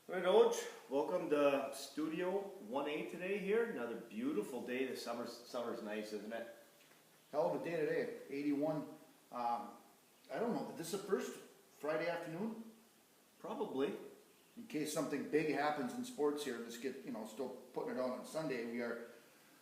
All right, Oj, welcome to Studio 1A today here. Another beautiful day. The summer's nice, isn't it? Hell of a day today, 81. I don't know, this is the first Friday afternoon? Probably. In case something big happens in sports here, let's get, still putting it on Sunday.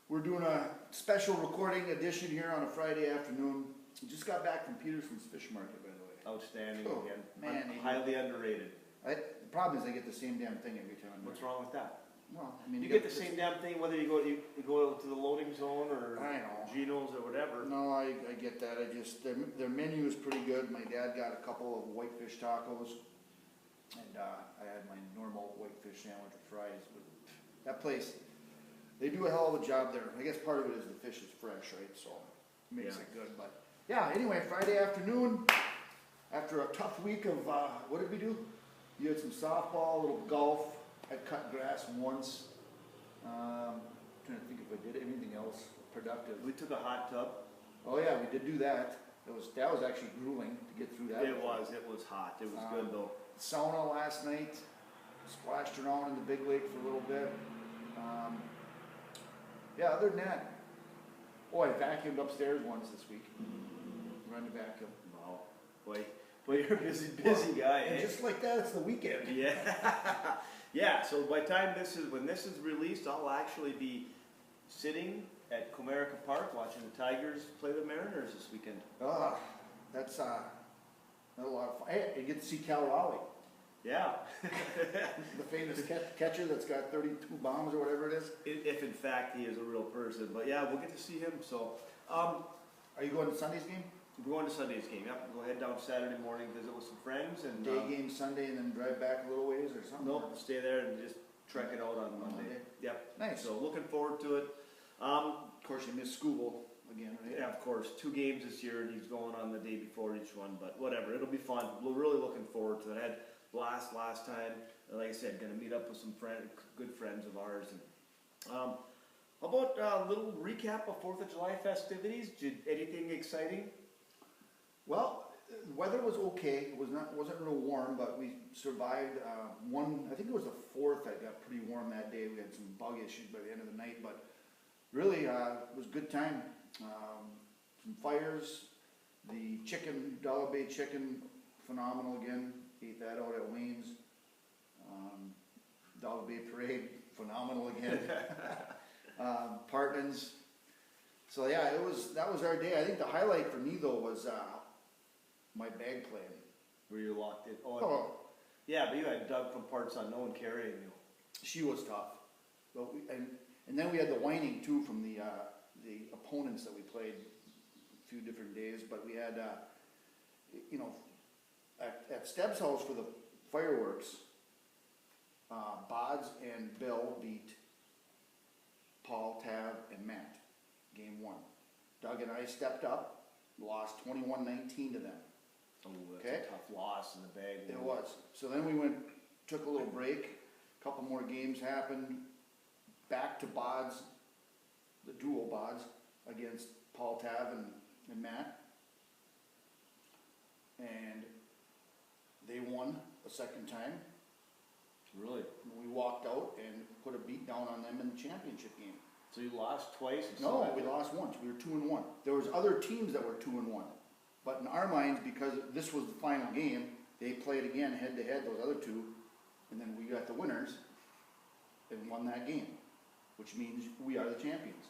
We're doing a special recording edition here on a Friday afternoon. We just got back from Peterson's Fish Market, by the way. Outstanding Oh, again. man, Highly underrated. The problem is I get the same damn thing every time. What's wrong with that? Well, I mean, You get the same damn thing whether you go to the loading zone or I know. Geno's or whatever. No, I get that. Their menu is pretty good. My dad got a couple of whitefish tacos, and I had my normal whitefish sandwich with fries. But that place, they do a hell of a job there. I guess part of it is the fish is fresh, right? So it makes it good. But yeah, anyway, Friday afternoon, after a tough week of what did we do? You had some softball, a little golf. I cut grass once. Trying to think if I did anything else productive. We took a hot tub. Oh yeah, we did do that. That was actually grueling to get through that. It was hot. It was good though. Sauna last night. Splashed around in the big lake for a little bit. Yeah, other than that. Oh, I vacuumed upstairs once this week. Run the vacuum. Wow. Boy, you're a busy guy, And eh? just like that, it's the weekend. Yeah. Yeah, so by the time when this is released, I'll actually be sitting at Comerica Park watching the Tigers play the Mariners this weekend. That's a lot of fun. Hey, you get to see Cal Raleigh, Yeah. the famous catcher that's got 32 bombs or whatever it is. If in fact he is a real person. But yeah, we'll get to see him. So, Are you going to Sunday's game? we're going to Sunday's game. Yep, we'll head down Saturday morning, visit with some friends, and Day game Sunday and then drive back a little ways or something? nope, we'll stay there and just trek it out on Monday. Monday. Yep. Nice. So looking forward to it. Of course, you missed school again, right? Yeah, of course. 2 games this year, and he's going on the day before each one. But whatever, it'll be fun. We're really looking forward to it. I had blast last time. And like I said, going to meet up with some good friends of ours. And how about a little recap of 4th of July festivities? Anything exciting? Well, the weather was okay. It wasn't real warm, but we survived. I think it was the 4th that got pretty warm that day. We had some bug issues by the end of the night, but really it was a good time. Some fires. The chicken, Dollar Bay chicken, phenomenal again. Ate that out at Wayne's. Dollar Bay Parade, phenomenal again. Partners. So yeah, that was our day. I think the highlight for me though was my bag playing. Were you locked in? Oh, Yeah, but you had Doug from Parts Unknown carrying you. she was tough. But and then we had the whining too from the opponents that we played a few different days. But we had at Stebb's house for the fireworks. Bods and Bill beat Paul, Tav, and Matt. Game 1. Doug and I stepped up, lost 21-19 to them. Oh, that's Okay. a tough loss in the bag. It was. So then we took a little break. A couple more games happened. Back to Bods, the dual Bods, against Paul, Tav, and Matt. And they won a second time. Really? We walked out and put a beat down on them in the championship game. So you lost twice? And No, we lost once. We were 2-1. There was other teams that were 2-1. But in our minds, because this was the final game, they played again head to head, those other two, and then we got the winners and won that game, which means we are the champions.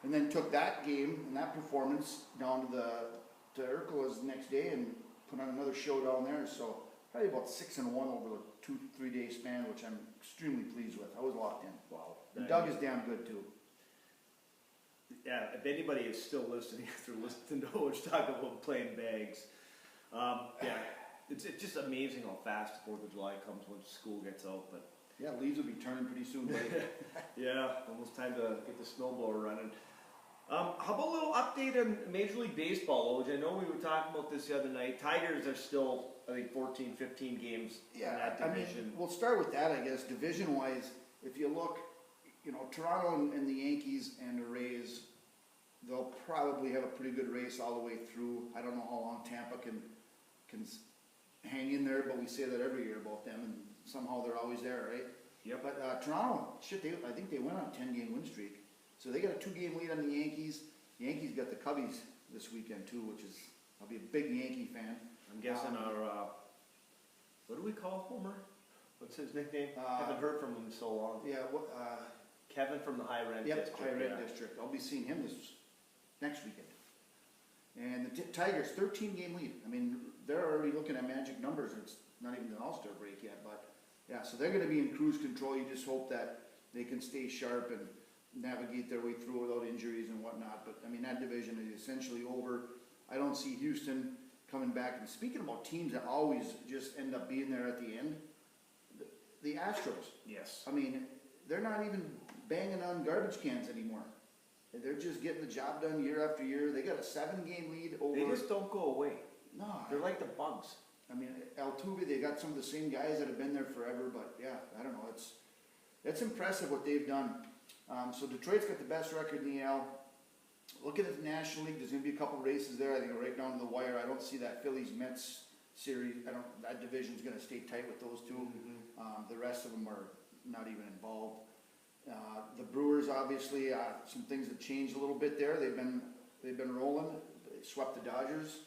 And then took that game and that performance down to Urkola's the next day and put on another show down there. So probably about 6-1 over the 2-3 day span, which I'm extremely pleased with. I was locked in. Wow. And Doug is damn good too. Yeah, if anybody is still listening after listening to Oj talk about playing bags, yeah, it's just amazing how fast the 4th of July comes when school gets out. But Yeah, leaves will be turning pretty soon, buddy. yeah, almost time to get the snowblower running. How about a little update on Major League Baseball, Oj? I know we were talking about this the other night. Tigers are still, I think, 14, 15 games in that division. I mean, we'll start with that, I guess. Division-wise, if you look, Toronto and the Yankees and the Rays, they'll probably have a pretty good race all the way through. I don't know how long Tampa can hang in there, but we say that every year about them, and somehow they're always there, right? Yep. But Toronto, shit, I think they went on a 10-game win streak. So they got a 2-game lead on the Yankees. The Yankees got the Cubbies this weekend too, which is, I'll be a big Yankee fan. I'm guessing our, what do we call Homer? What's his nickname? Haven't heard from him in so long. Yeah, Kevin from the High Rent yep, District. High Red District. I'll be seeing him this next weekend. And the Tigers, 13-game lead. I mean, they're already looking at magic numbers. It's not even an All-Star break yet, but yeah, so they're going to be in cruise control. You just hope that they can stay sharp and navigate their way through without injuries and whatnot. But I mean, that division is essentially over. I don't see Houston coming back. And speaking about teams that always just end up being there at the end, the Astros. Yes. I mean, they're not even banging on garbage cans anymore. They're just getting the job done year after year. They got a 7-game lead over. They just don't go away. No, They're like the bugs. I mean, Altuve, they got some of the same guys that have been there forever, but yeah, I don't know. It's impressive what they've done. So Detroit's got the best record in the AL. Looking at the National League, there's going to be a couple races there. I think right down to the wire. I don't see that Phillies-Mets series. That division's going to stay tight with those two. Mm-hmm. The rest of them are not even involved. The Brewers, obviously, some things have changed a little bit there. They've been rolling. They swept the Dodgers.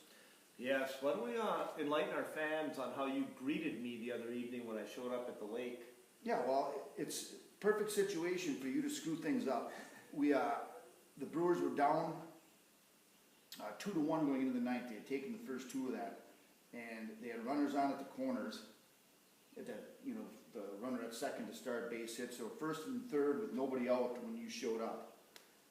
Yes, why don't we enlighten our fans on how you greeted me the other evening when I showed up at the lake? Yeah, well, it's a perfect situation for you to screw things up. The Brewers were down 2-1 going into the ninth. They had taken the first 2 of that, and they had runners on at the corners. The runner at second to start, base hit. So first and third with nobody out when you showed up,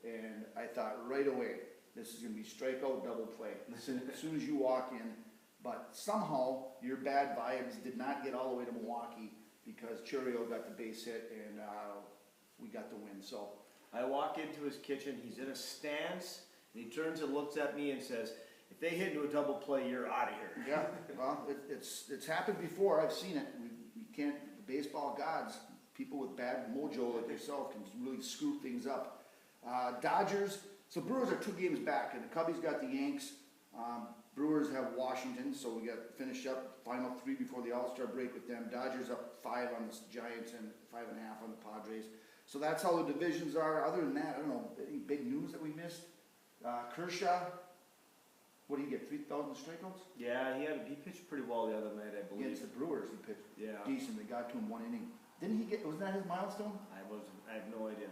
and I thought right away, this is going to be strikeout double play as soon as you walk in. But somehow your bad vibes did not get all the way to Milwaukee because Churio got the base hit and we got the win. So I walk into his kitchen, he's in a stance, and he turns and looks at me and says, if they hit into a double play, you're out of here. yeah, well, it's happened before. I've seen it. We can't, the baseball gods, people with bad mojo like yourself can really screw things up. Dodgers, so Brewers are 2 games back, and the Cubbies got the Yanks. Brewers have Washington, so we got finished up final 3 before the All-Star break with them. Dodgers up 5 on the Giants and 5.5 on the Padres. So that's how the divisions are. Other than that, I don't know, any big news that we missed? Kershaw, what did he get, 3,000 strikeouts? Yeah, he pitched pretty well the other night, I believe. Against the Brewers, he pitched Yeah. decent. They got to him 1 inning. Didn't he get, wasn't that his milestone? I have no idea.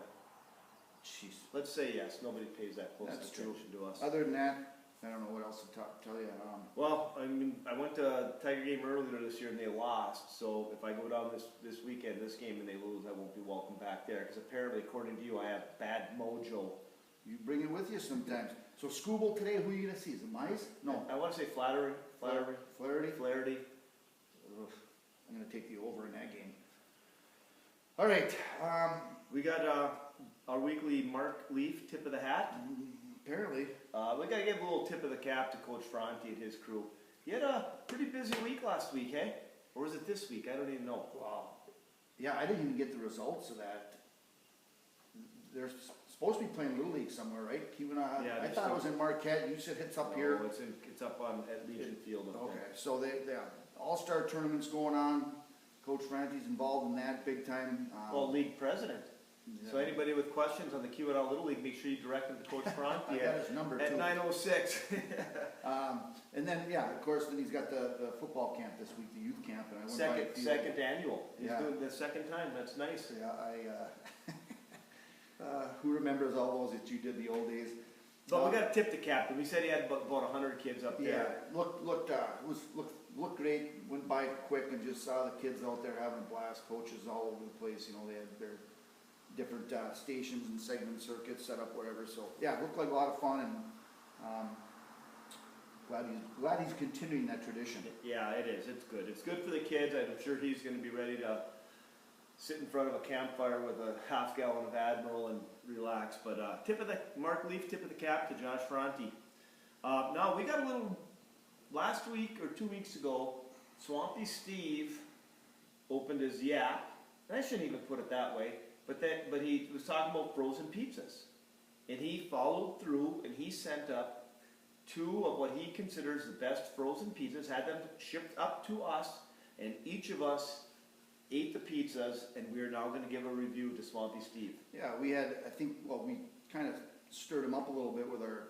Jeez. Let's say yes, nobody pays that close That's attention to us. Other than that, I don't know what else to tell you. Well, I mean, I went to a Tiger game earlier this year and they lost, so if I go down this weekend, this game, and they lose, I won't be welcome back there, because apparently, according to you, I have bad mojo. You bring it with you sometimes. So Scooble today, who are you going to see? Is it Mize? No. I want to say Flattery. Flaherty? Flaherty. Ugh, I'm going to take the over in that game. All right. We got our weekly Mark Leaf tip of the hat. Apparently. We got to give a little tip of the cap to Coach Franti and his crew. He had a pretty busy week last week, eh? Or was it this week? I don't even know. Wow. Yeah, I didn't even get the results of that. They're supposed to be playing Little League somewhere, right? Yeah, I thought it was in Marquette. You said it's up here. No, it's up at Legion Field. I think. Okay, so they all-star tournaments going on. Coach Franti's involved in that big time. Well, league president. Yeah. So anybody with questions on the Q&L Little League, make sure you direct them to Coach Franti I got his number at too. 906. And then, yeah, of course, then he's got the football camp this week, the youth camp. And I went by a few. Second annual. He's Yeah. doing the second time. That's nice. Yeah, who remembers all those that you did the old days? But we got to tip the captain. We said he had about 100 kids up Yeah, there. looked great. Went by quick and just saw the kids out there having a blast. Coaches all over the place. You know, they had their different stations and segment circuits set up wherever. So yeah, it looked like a lot of fun, and glad he's continuing that tradition. Yeah, it is. It's good. It's good for the kids. I'm sure he's going to be ready to sit in front of a campfire with a half-gallon of Admiral and relax. But Mark Leaf tip of the cap to Josh Franti. Now we got a little last week or 2 weeks ago. Swampy Steve opened his yap. And I shouldn't even put it that way. But he was talking about frozen pizzas, and he followed through, and he sent up 2 of what he considers the best frozen pizzas, had them shipped up to us, and each of us ate the pizzas, and we are now going to give a review to Swampy Steve. Yeah, we kind of stirred him up a little bit with our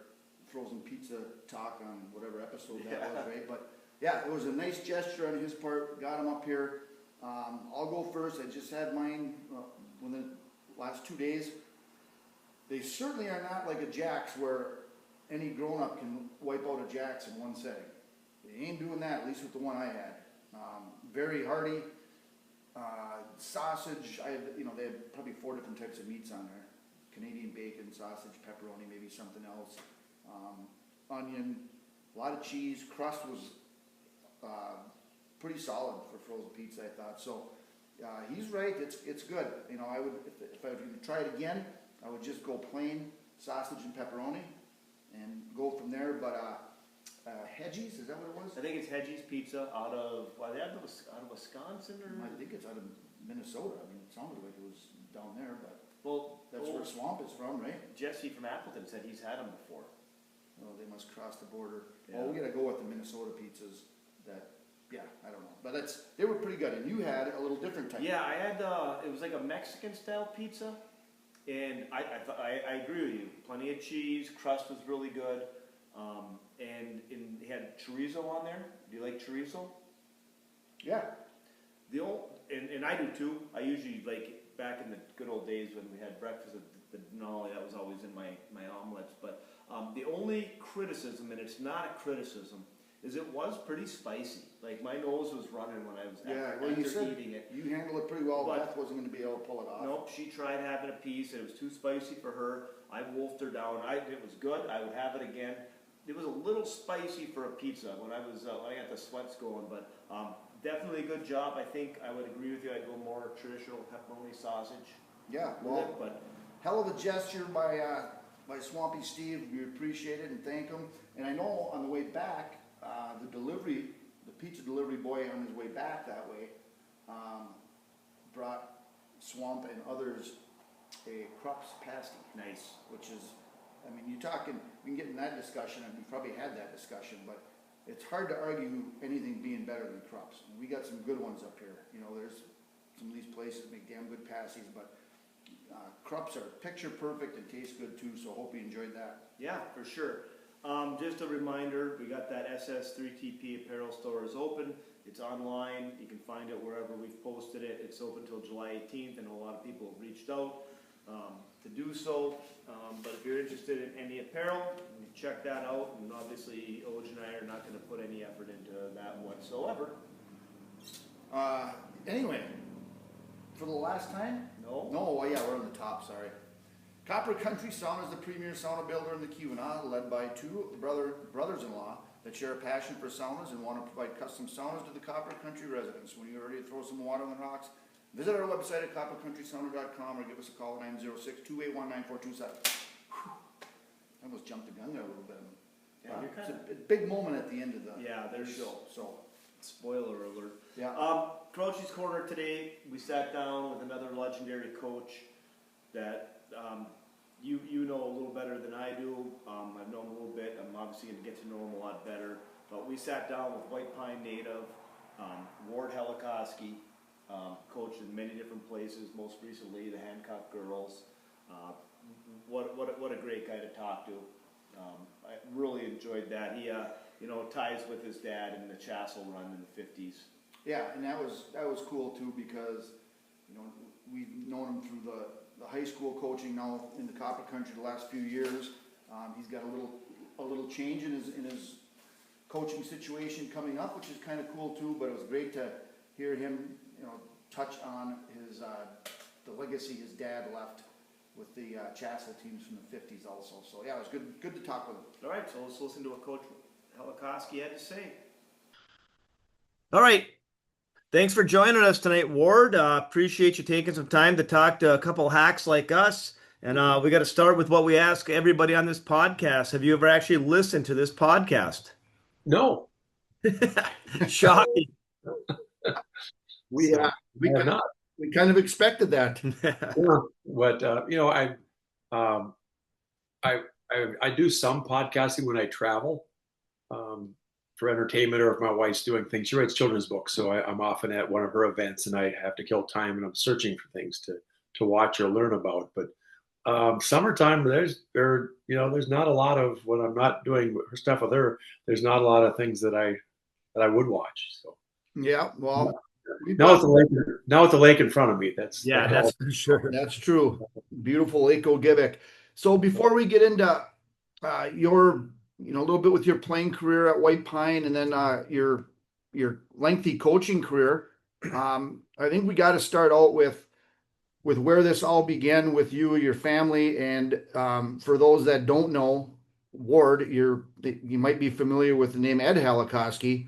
frozen pizza talk on whatever episode that was, right? But yeah, it was a nice gesture on his part, got him up here. I'll go first. I just had mine within the last 2 days. They certainly are not like a Jack's where any grown-up can wipe out a Jack's in one setting. They ain't doing that, at least with the one I had. Very hearty. Sausage, they had probably 4 different types of meats on there. Canadian bacon, sausage, pepperoni, maybe something else. Onion, a lot of cheese. Crust was pretty solid for frozen pizza, I thought. So he's right. It's good. I would if I were to try it again, I would just go plain sausage and pepperoni, and go from there. But Hedgie's, is that what it was? I think it's Hedgie's Pizza out of Wisconsin, or I think it's out of Minnesota. I mean, it sounded like it was down there, but that's well, where Swamp is from, right? Jesse from Appleton said he's had them before. Well, they must cross the border. Yeah. Well, we gotta go with the Minnesota pizzas. I don't know, but they were pretty good. And you had a little different type. Yeah, I had it was like a Mexican style pizza, and I agree with you. Plenty of cheese, crust was really good, and it had chorizo on there. Do you like chorizo? Yeah. And I do too. I usually, like back in the good old days when we had breakfast, not only that was always in my omelets, but the only criticism, and it's not a criticism, is it was pretty spicy. Like my nose was running when I was after eating it. You handled it pretty well. Beth wasn't going to be able to pull it off. Nope, she tried having a piece, and it was too spicy for her. I wolfed her down. It was good. I would have it again. It was a little spicy for a pizza when I got the sweats going, but definitely a good job. I think I would agree with you. I'd go more traditional pepperoni sausage. Yeah, but hell of a gesture by Swampy Steve. We appreciate it and thank him. And I know on the way back, the pizza delivery boy on his way back that way brought Swamp and others a Krups pasty. Nice. Which is, I mean, we can get in that discussion, and we probably had that discussion, but it's hard to argue anything being better than Krups. And we got some good ones up here. There's some of these places that make damn good pasties, but Krups are picture perfect and taste good too, so I hope you enjoyed that. Yeah, for sure. Just a reminder, we got that SS3TP apparel store is open. It's online. You can find it wherever we've posted it. It's open until July 18th, and a lot of people have reached out to do so. But if you're interested in any apparel, you check that out. And obviously, Oj and I are not going to put any effort into that whatsoever. Anyway, for the last time? No. No, well, yeah, we're on the top, sorry. Copper Country Sauna is the premier sauna builder in the Keweenaw, led by two brothers-in-law that share a passion for saunas and want to provide custom saunas to the Copper Country residents. When you're ready to throw some water on the rocks, visit our website at coppercountrysauna.com or give us a call at 906-281-9427. I almost jumped the gun there a little bit. Yeah, you're it's kinda... a big moment at the end of the there's show. So, spoiler alert. Yeah. Crouchy's Corner today, we sat down with another legendary coach that you know a little better than I do. I've known him a little bit. I'm obviously going to get to know him a lot better. But we sat down with White Pine native, Ward Helakoski, coached in many different places, most recently the Hancock girls. What a great guy to talk to. I really enjoyed that. He ties with his dad in the Chassel run in the 50s. Yeah, and that was cool too, because we've known him through the high school coaching, now in the Copper Country the last few years. He's got a little change in his coaching situation coming up, which is kind of cool too. But it was great to hear him touch on his the legacy his dad left with the Chassel teams from the 50s also. So yeah, it was good to talk with him. All right, so let's listen to what Coach Helakoski had to say. All right. Thanks for joining us tonight, Ward. Appreciate you taking some time to talk to a couple hacks like us. And we got to start with what we ask everybody on this podcast. Have you ever actually listened to this podcast? No. Shocking. We kind of expected that. But I do some podcasting when I travel. for entertainment, or if my wife's doing things. She writes children's books, so I'm often at one of her events, and I have to kill time, and I'm searching for things to watch or learn about. But summertime, there's not a lot of, when I'm not doing her stuff with her, there's not a lot of things that I would watch. So Yeah, well, now with the lake in front of me, that's for sure. that's true. Beautiful Lake Ogibic. So before we get into your, a little bit with your playing career at White Pine, and then your lengthy coaching career, I think we got to start out with where this all began with you, your family, and for those that don't know, Ward, you might be familiar with the name Ed Helakoski,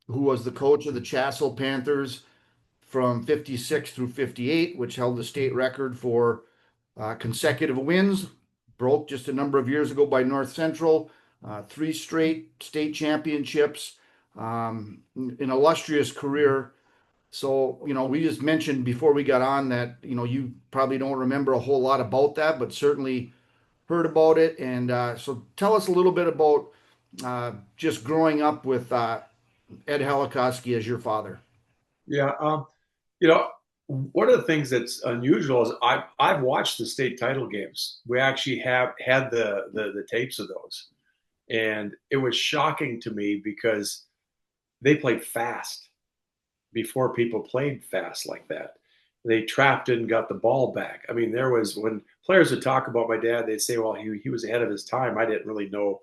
who was the coach of the Chassell Panthers from 56 through 58, which held the state record for consecutive wins, broke just a number of years ago by North Central, 3 straight state championships, an illustrious career. So, we just mentioned before we got on that, you probably don't remember a whole lot about that, but certainly heard about it. And so tell us a little bit about just growing up with Ed Helakoski as your father. Yeah. One of the things that's unusual is I've watched the state title games. We actually have had the tapes of those, and it was shocking to me because they played fast before people played fast like that. They trapped it and got the ball back. I mean, there was, when players would talk about my dad, they'd say, well, he was ahead of his time. I didn't really know,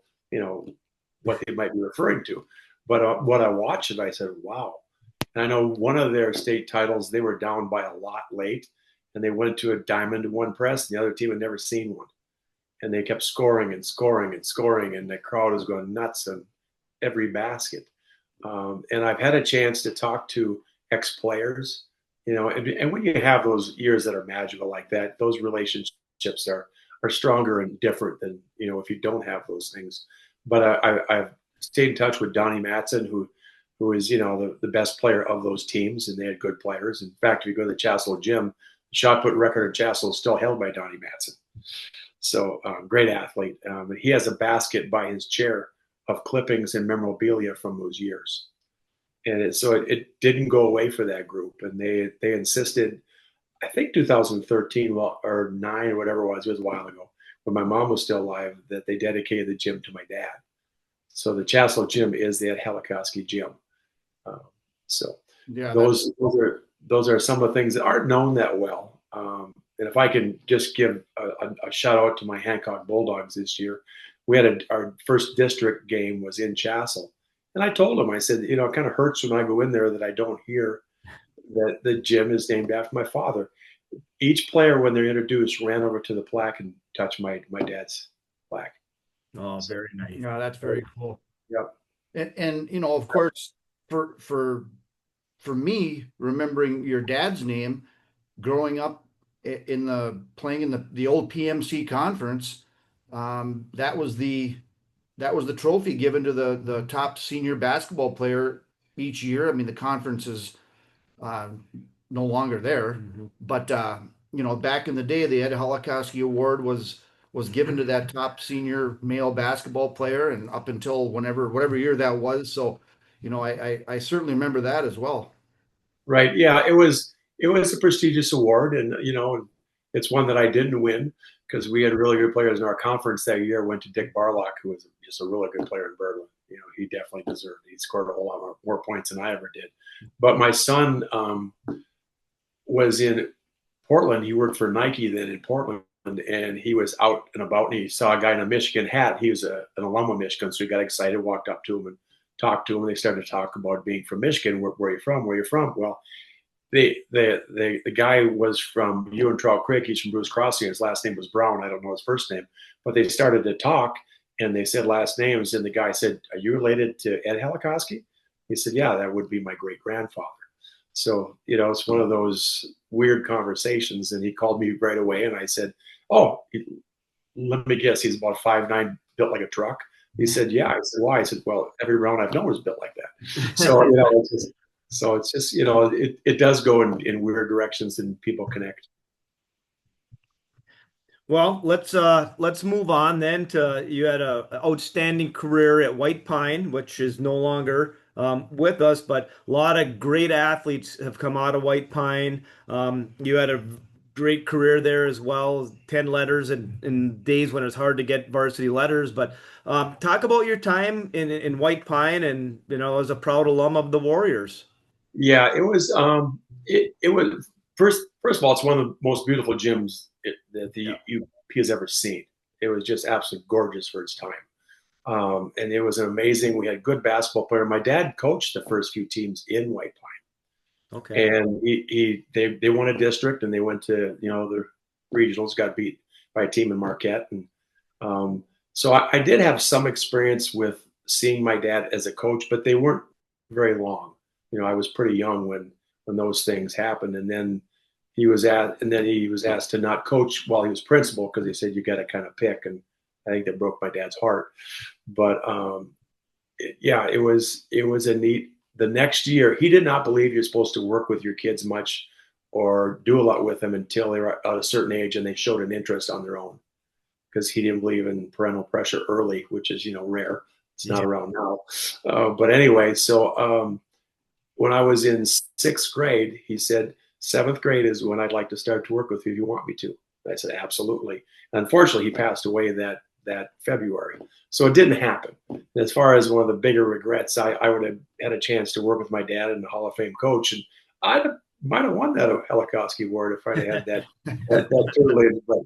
what they might be referring to. But what I watched it, I said, wow. And I know one of their state titles, they were down by a lot late, and they went to a diamond in one press, and the other team had never seen one. And they kept scoring and scoring and scoring, and the crowd was going nuts on every basket. And I've had a chance to talk to ex-players, and when you have those years that are magical like that, those relationships are stronger and different than, if you don't have those things. But I've stayed in touch with Donnie Matson, who is, the best player of those teams, and they had good players. In fact, if you go to the Chassell gym, the shot put record at Chassell is still held by Donnie Matson. So great athlete. But he has a basket by his chair of clippings and memorabilia from those years. And it didn't go away for that group. And they insisted, I think 2013 or 9 or whatever it was a while ago, when my mom was still alive, that they dedicated the gym to my dad. So the Chassell gym is the Ed Helakoski gym. Those are some of the things that aren't known that well. And if I can just give a shout out to my Hancock Bulldogs this year, we had our first district game was in Chassell. And I told him, I said, it kind of hurts when I go in there that I don't hear that the gym is named after my father. Each player, when they're introduced, ran over to the plaque and touched my dad's plaque. Oh, very nice. No, that's very cool. Yep. And of course, for me, remembering your dad's name, growing up playing in the old PMC conference, that was the trophy given to the top senior basketball player each year. I mean, the conference is no longer there, but back in the day, the Ed Helakoski Award was given to that top senior male basketball player, and up until whatever year that was. So, I certainly remember that as well. Right. Yeah. It was a prestigious award, and it's one that I didn't win because we had really good players in our conference that year. Went to Dick Barlock, who was just a really good player in Berlin. He definitely deserved it. He scored a whole lot more points than I ever did. But my son was in Portland. He worked for Nike then in Portland, and he was out and about, and he saw a guy in a Michigan hat. He was an alum of Michigan, so he got excited, walked up to him and talked to him. And they started to talk about being from Michigan. Where are you from? Where are you from? Well, the guy was from Trout Creek. He's from Bruce Crossing. His last name was Brown. I don't know his first name, but they started to talk, and they said last names. And the guy said, "Are you related to Ed Helakoski?" He said, "Yeah, that would be my great grandfather." So it's one of those weird conversations. And he called me right away, and I said, "Oh, let me guess. He's about 5'9", built like a truck." He said, "Yeah." I said, "Why?" I said, "Well, every round I've known was built like that." So it's just it does go in weird directions, and people connect. Well, let's move on then to you had a outstanding career at White Pine, which is no longer with us, but a lot of great athletes have come out of White Pine. You had a great career there as well, 10 letters in days when it's hard to get varsity letters. But talk about your time in White Pine and as a proud alum of the Warriors. Yeah, it was first of all, it's one of the most beautiful gyms that the Yeah. UP has ever seen. It was just absolutely gorgeous for its time. And it was amazing. We had good basketball player. My dad coached the first few teams in White Pine, Okay. and they won a district, and they went to the regionals, got beat by a team in Marquette, and so I did have some experience with seeing my dad as a coach, but they weren't very long. I was pretty young when those things happened, and then he was asked to not coach while he was principal because they said you got to kind of pick, and I think that broke my dad's heart. But yeah, it was a neat. The next year, he did not believe you're supposed to work with your kids much or do a lot with them until they were at a certain age and they showed an interest on their own, because he didn't believe in parental pressure early, which is rare. It's not Yeah. around now. But anyway, so when I was in sixth grade, he said, seventh grade is when I'd like to start to work with you if you want me to. I said, absolutely. And unfortunately, he passed away that February. So it didn't happen. And as far as one of the bigger regrets, I would have had a chance to work with my dad and the Hall of Fame coach, and I might have won that Helakoski award if I'd had that tutelage, but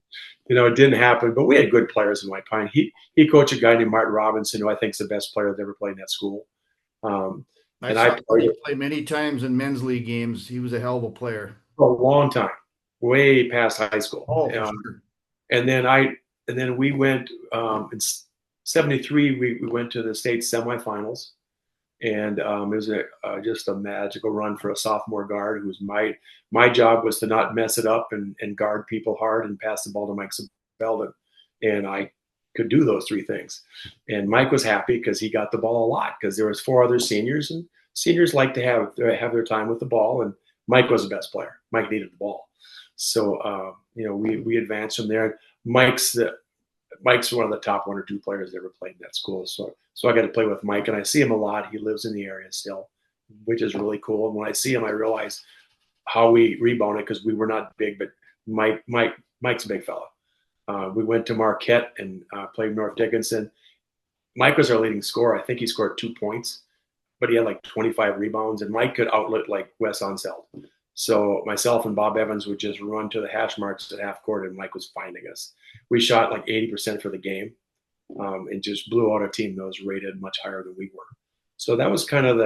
it didn't happen. But we had good players in White Pine. He coached a guy named Martin Robinson, who I think is the best player that ever played in that school. I And saw I played him play many times in men's league games. He was a hell of a player. for a long time, way past high school. Oh, for sure. And then we went in '73. We went to the state semifinals, and it was just a magical run for a sophomore guard. Who was my job was to not mess it up and guard people hard and pass the ball to Mike Belden, and I could do those three things. And Mike was happy because he got the ball a lot because there was four other seniors, and seniors like to have their time with the ball, and Mike was the best player. Mike needed the ball, so we advanced from there. Mike's one of the top one or two players that ever played in that school. So I got to play with Mike, and I see him a lot. He lives in the area still, which is really cool. And when I see him, I realize how we rebounded because we were not big, but Mike's a big fella. We went to Marquette and played North Dickinson. Mike was our leading scorer. I think he scored 2 points, but he had like 25 rebounds, and Mike could outlet like Wes Unseld. So myself and Bob Evans would just run to the hash marks at half court, and Mike was finding us. We shot like 80% for the game, and just blew out a team that was rated much higher than we were. So that was kind of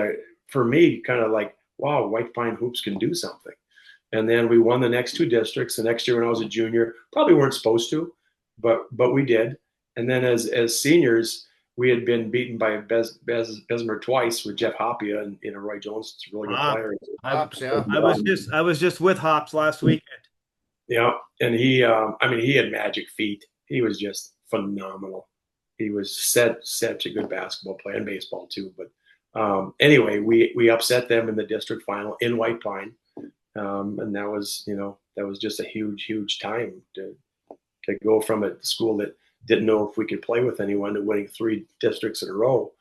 for me, kind of like, wow, White Pine Hoops can do something. And then we won the next two districts. The next year when I was a junior, probably weren't supposed to, but we did. And then as seniors, we had been beaten by Bessemer twice with Jeff Hoppia and Roy Jones. It's a really good player. Hops, yeah. I was just with Hops last weekend. Yeah, and he had magic feet. He was just phenomenal. He was such a good basketball player and baseball too. But anyway, we upset them in the district final in White Pine, and that was just a huge time to go from a school that didn't know if we could play with anyone to winning 3 districts in a row.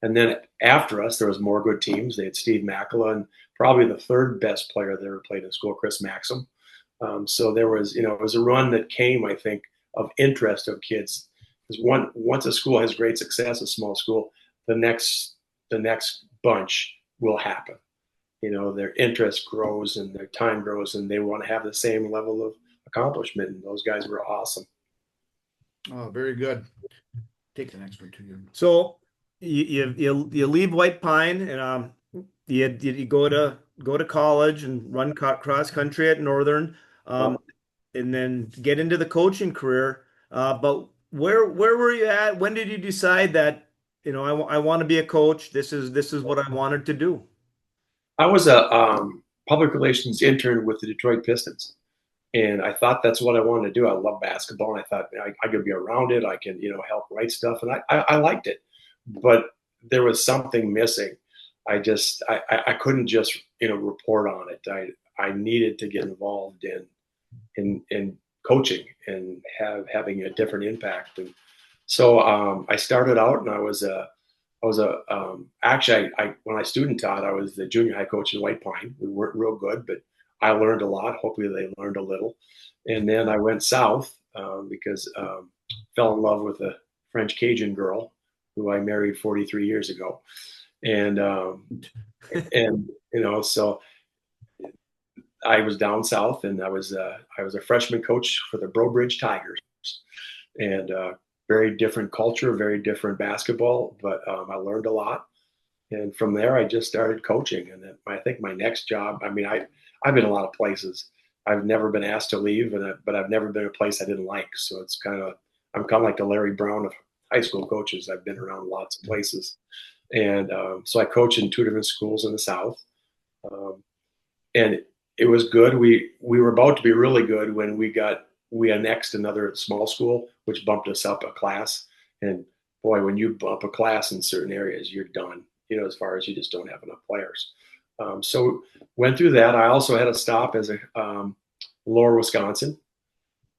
And then after us, there was more good teams. They had Steve Makala and probably the third best player that ever played in school, Chris Maxim. So there was, it was a run that came, I think, of interest of kids. Because once a school has great success, a small school, the next bunch will happen. Their interest grows and their time grows, and they want to have the same level of accomplishment. And those guys were awesome. Oh, very good. Take the next one to you. So you leave White Pine and you go to college and run cross country at Northern, and then get into the coaching career. But where were you at? When did you decide that I want to be a coach? This is what I wanted to do. I was a public relations intern with the Detroit Pistons. And I thought that's what I wanted to do. I love basketball, and I thought I could be around it. I can, help write stuff, and I liked it. But there was something missing. I couldn't just report on it. I needed to get involved in coaching and having a different impact. And so I started out, and I was actually when I student taught, I was the junior high coach in White Pine. We weren't real good, but I learned a lot. Hopefully, they learned a little. And then I went south because fell in love with a French Cajun girl who I married 43 years ago, and so I was down south, and I was a freshman coach for the Brobridge Tigers, and very different culture, very different basketball, but I learned a lot. And from there, I just started coaching. And then I think my next job, I mean, I've been a lot of places. I've never been asked to leave, but I've never been a place I didn't like. So I'm kind of like the Larry Brown of high school coaches. I've been around lots of places. And so I coach in 2 different schools in the South. And it was good. We were about to be really good when we annexed another small school, which bumped us up a class. And boy, when you bump a class in certain areas, you're done, as far as you just don't have enough players. So went through that. I also had a stop as a Lower Wisconsin.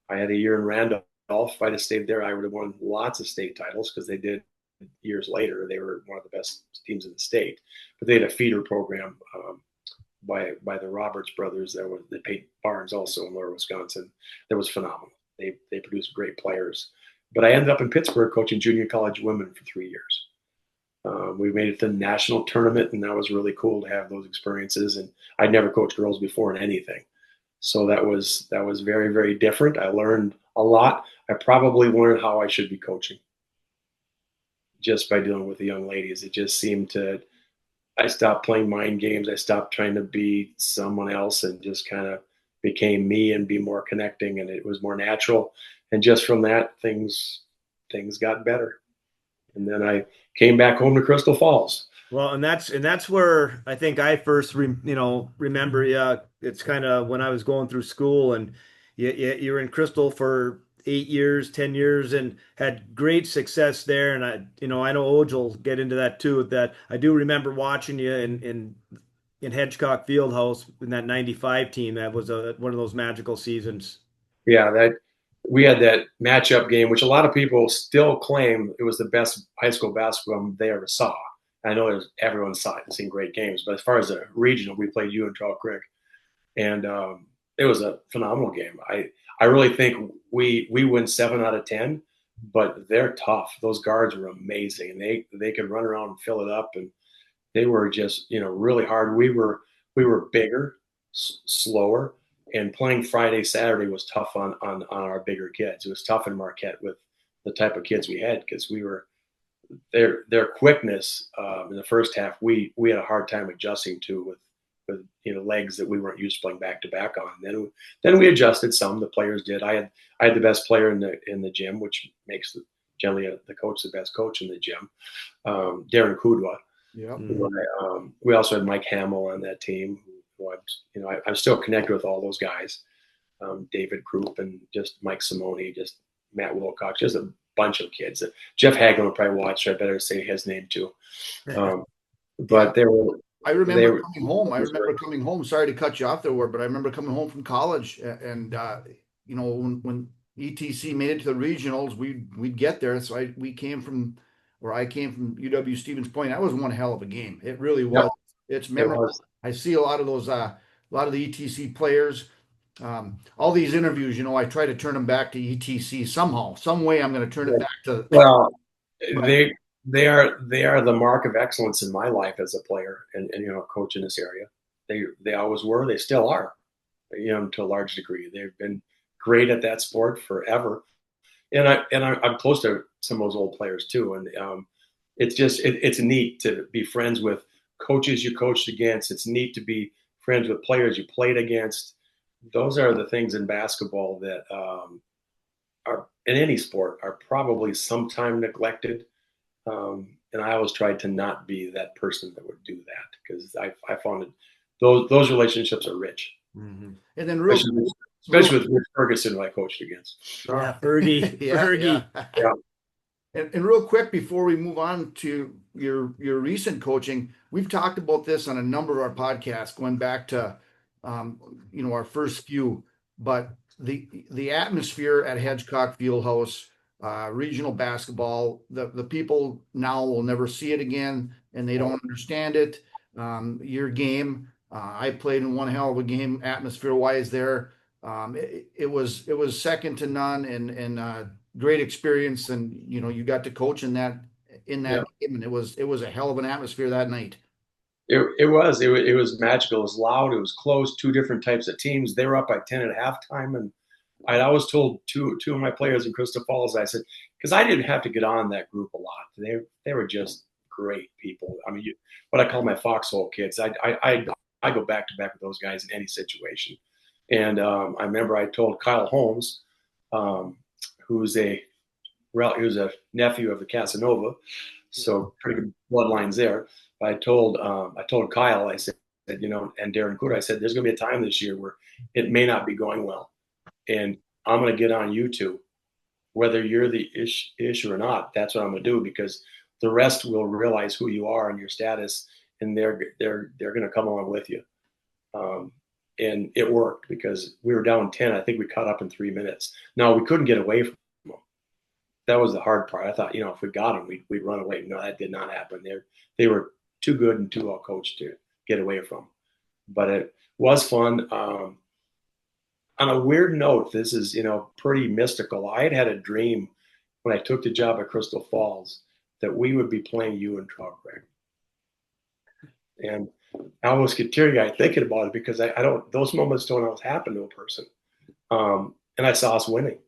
I had a year in Randolph. If I'd have stayed there, I would have won lots of state titles, because they did years later. They were one of the best teams in the state. But they had a feeder program by the Roberts brothers. They paid Barnes also in Lower Wisconsin. That was phenomenal. They produced great players. But I ended up in Pittsburgh coaching junior college women for 3 years. We made it to the national tournament, and that was really cool to have those experiences. And I'd never coached girls before in anything, so that was very, very different. I learned a lot. I probably learned how I should be coaching just by dealing with the young ladies. It just seemed to. I stopped playing mind games. I stopped trying to be someone else, and just kind of became me and be more connecting, and it was more natural. And just from that, things got better. And then I came back home to Crystal Falls. Well, and that's where I think I first remember. Yeah, it's kind of when I was going through school, and you were in Crystal for 8 years, 10 years, and had great success there. And I know Oj will get into that too. That I do remember watching you in Hedgecock Fieldhouse in that '95 team. That was one of those magical seasons. Yeah, we had that matchup game, which a lot of people still claim it was the best high school basketball they ever saw. I know everyone saw it and seen great games, but as far as a regional, we played you in Trout Creek, and it was a phenomenal game. I really think we win 7 out of 10, but they're tough. Those guards were amazing, and they could run around and fill it up, and they were just really hard. We were bigger, slower. And playing Friday, Saturday was tough on our bigger kids. It was tough in Marquette with the type of kids we had, because we were their quickness in the first half. We had a hard time adjusting to with legs that we weren't used to playing back to back on. Then we adjusted some. The players did. I had the best player in the gym, which makes generally the coach the best coach in the gym. Darren Kudwa. Yeah. We also had Mike Hamill on that team. I'm still connected with all those guys, David Krupp and just Mike Simone, just Matt Wilcox, just a bunch of kids. Jeff Hagelin will probably watch, so I better say his name too. But they were. I remember coming home. I remember coming home. Sorry to cut you off there, Ward, but I remember coming home from college, and when ETC made it to the regionals, we'd get there. So I came from UW Stevens Point. That was one hell of a game. It really was. Yep. It's memorable. I see a lot of those, a lot of the ETC players, all these interviews. I try to turn them back to ETC somehow, some way. I'm going to turn it back to. Well, they are the mark of excellence in my life as a player and coach in this area. They always were. They still are. To a large degree, they've been great at that sport forever. And I'm close to some of those old players too. And it's neat to be friends with coaches you coached against. It's neat to be friends with players you played against. Those are the things in basketball that are in any sport are probably sometime neglected. And I always tried to not be that person that would do that, because I found that those relationships are rich. Mm-hmm. And then especially with Rich Ferguson, who I coached against. Yeah, Fergie. Fergie. Yeah. And real quick before we move on to your recent coaching, we've talked about this on a number of our podcasts going back to our first few. But the atmosphere at Hedgecock Fieldhouse, regional basketball, the people now will never see it again, and they don't understand it. Your game, I played in one hell of a game atmosphere wise there. It was second to none, and great experience, and you got to coach in that game, and it was a hell of an atmosphere that night. It was magical. It was loud. It was close. Two different types of teams. They were up by 10 at halftime, and I'd always told two of my players in Crystal Falls. I said, because I didn't have to get on that group a lot. They were just great people. I mean, what I call my foxhole kids. I go back to back with those guys in any situation. And I remember I told Kyle Holmes, who's a nephew of the Casanova, so pretty good bloodlines there. I told Kyle, I said, and Darren Cooter, I said, there's going to be a time this year where it may not be going well, and I'm going to get on you two, whether you're the ish or not. That's what I'm going to do, because the rest will realize who you are and your status, and they're going to come along with you. And it worked, because we were down 10. I think we caught up in 3 minutes. No, we couldn't get away from them. That was the hard part. I thought, if we got them, we'd run away. No, that did not happen. They were too good and too well coached to get away from. But it was fun. On a weird note, this is, pretty mystical. I had a dream when I took the job at Crystal Falls that we would be playing you in Trout Creek. And I almost get teary-eyed thinking about it, because I don't, those moments don't always happen to a person. And I saw us winning.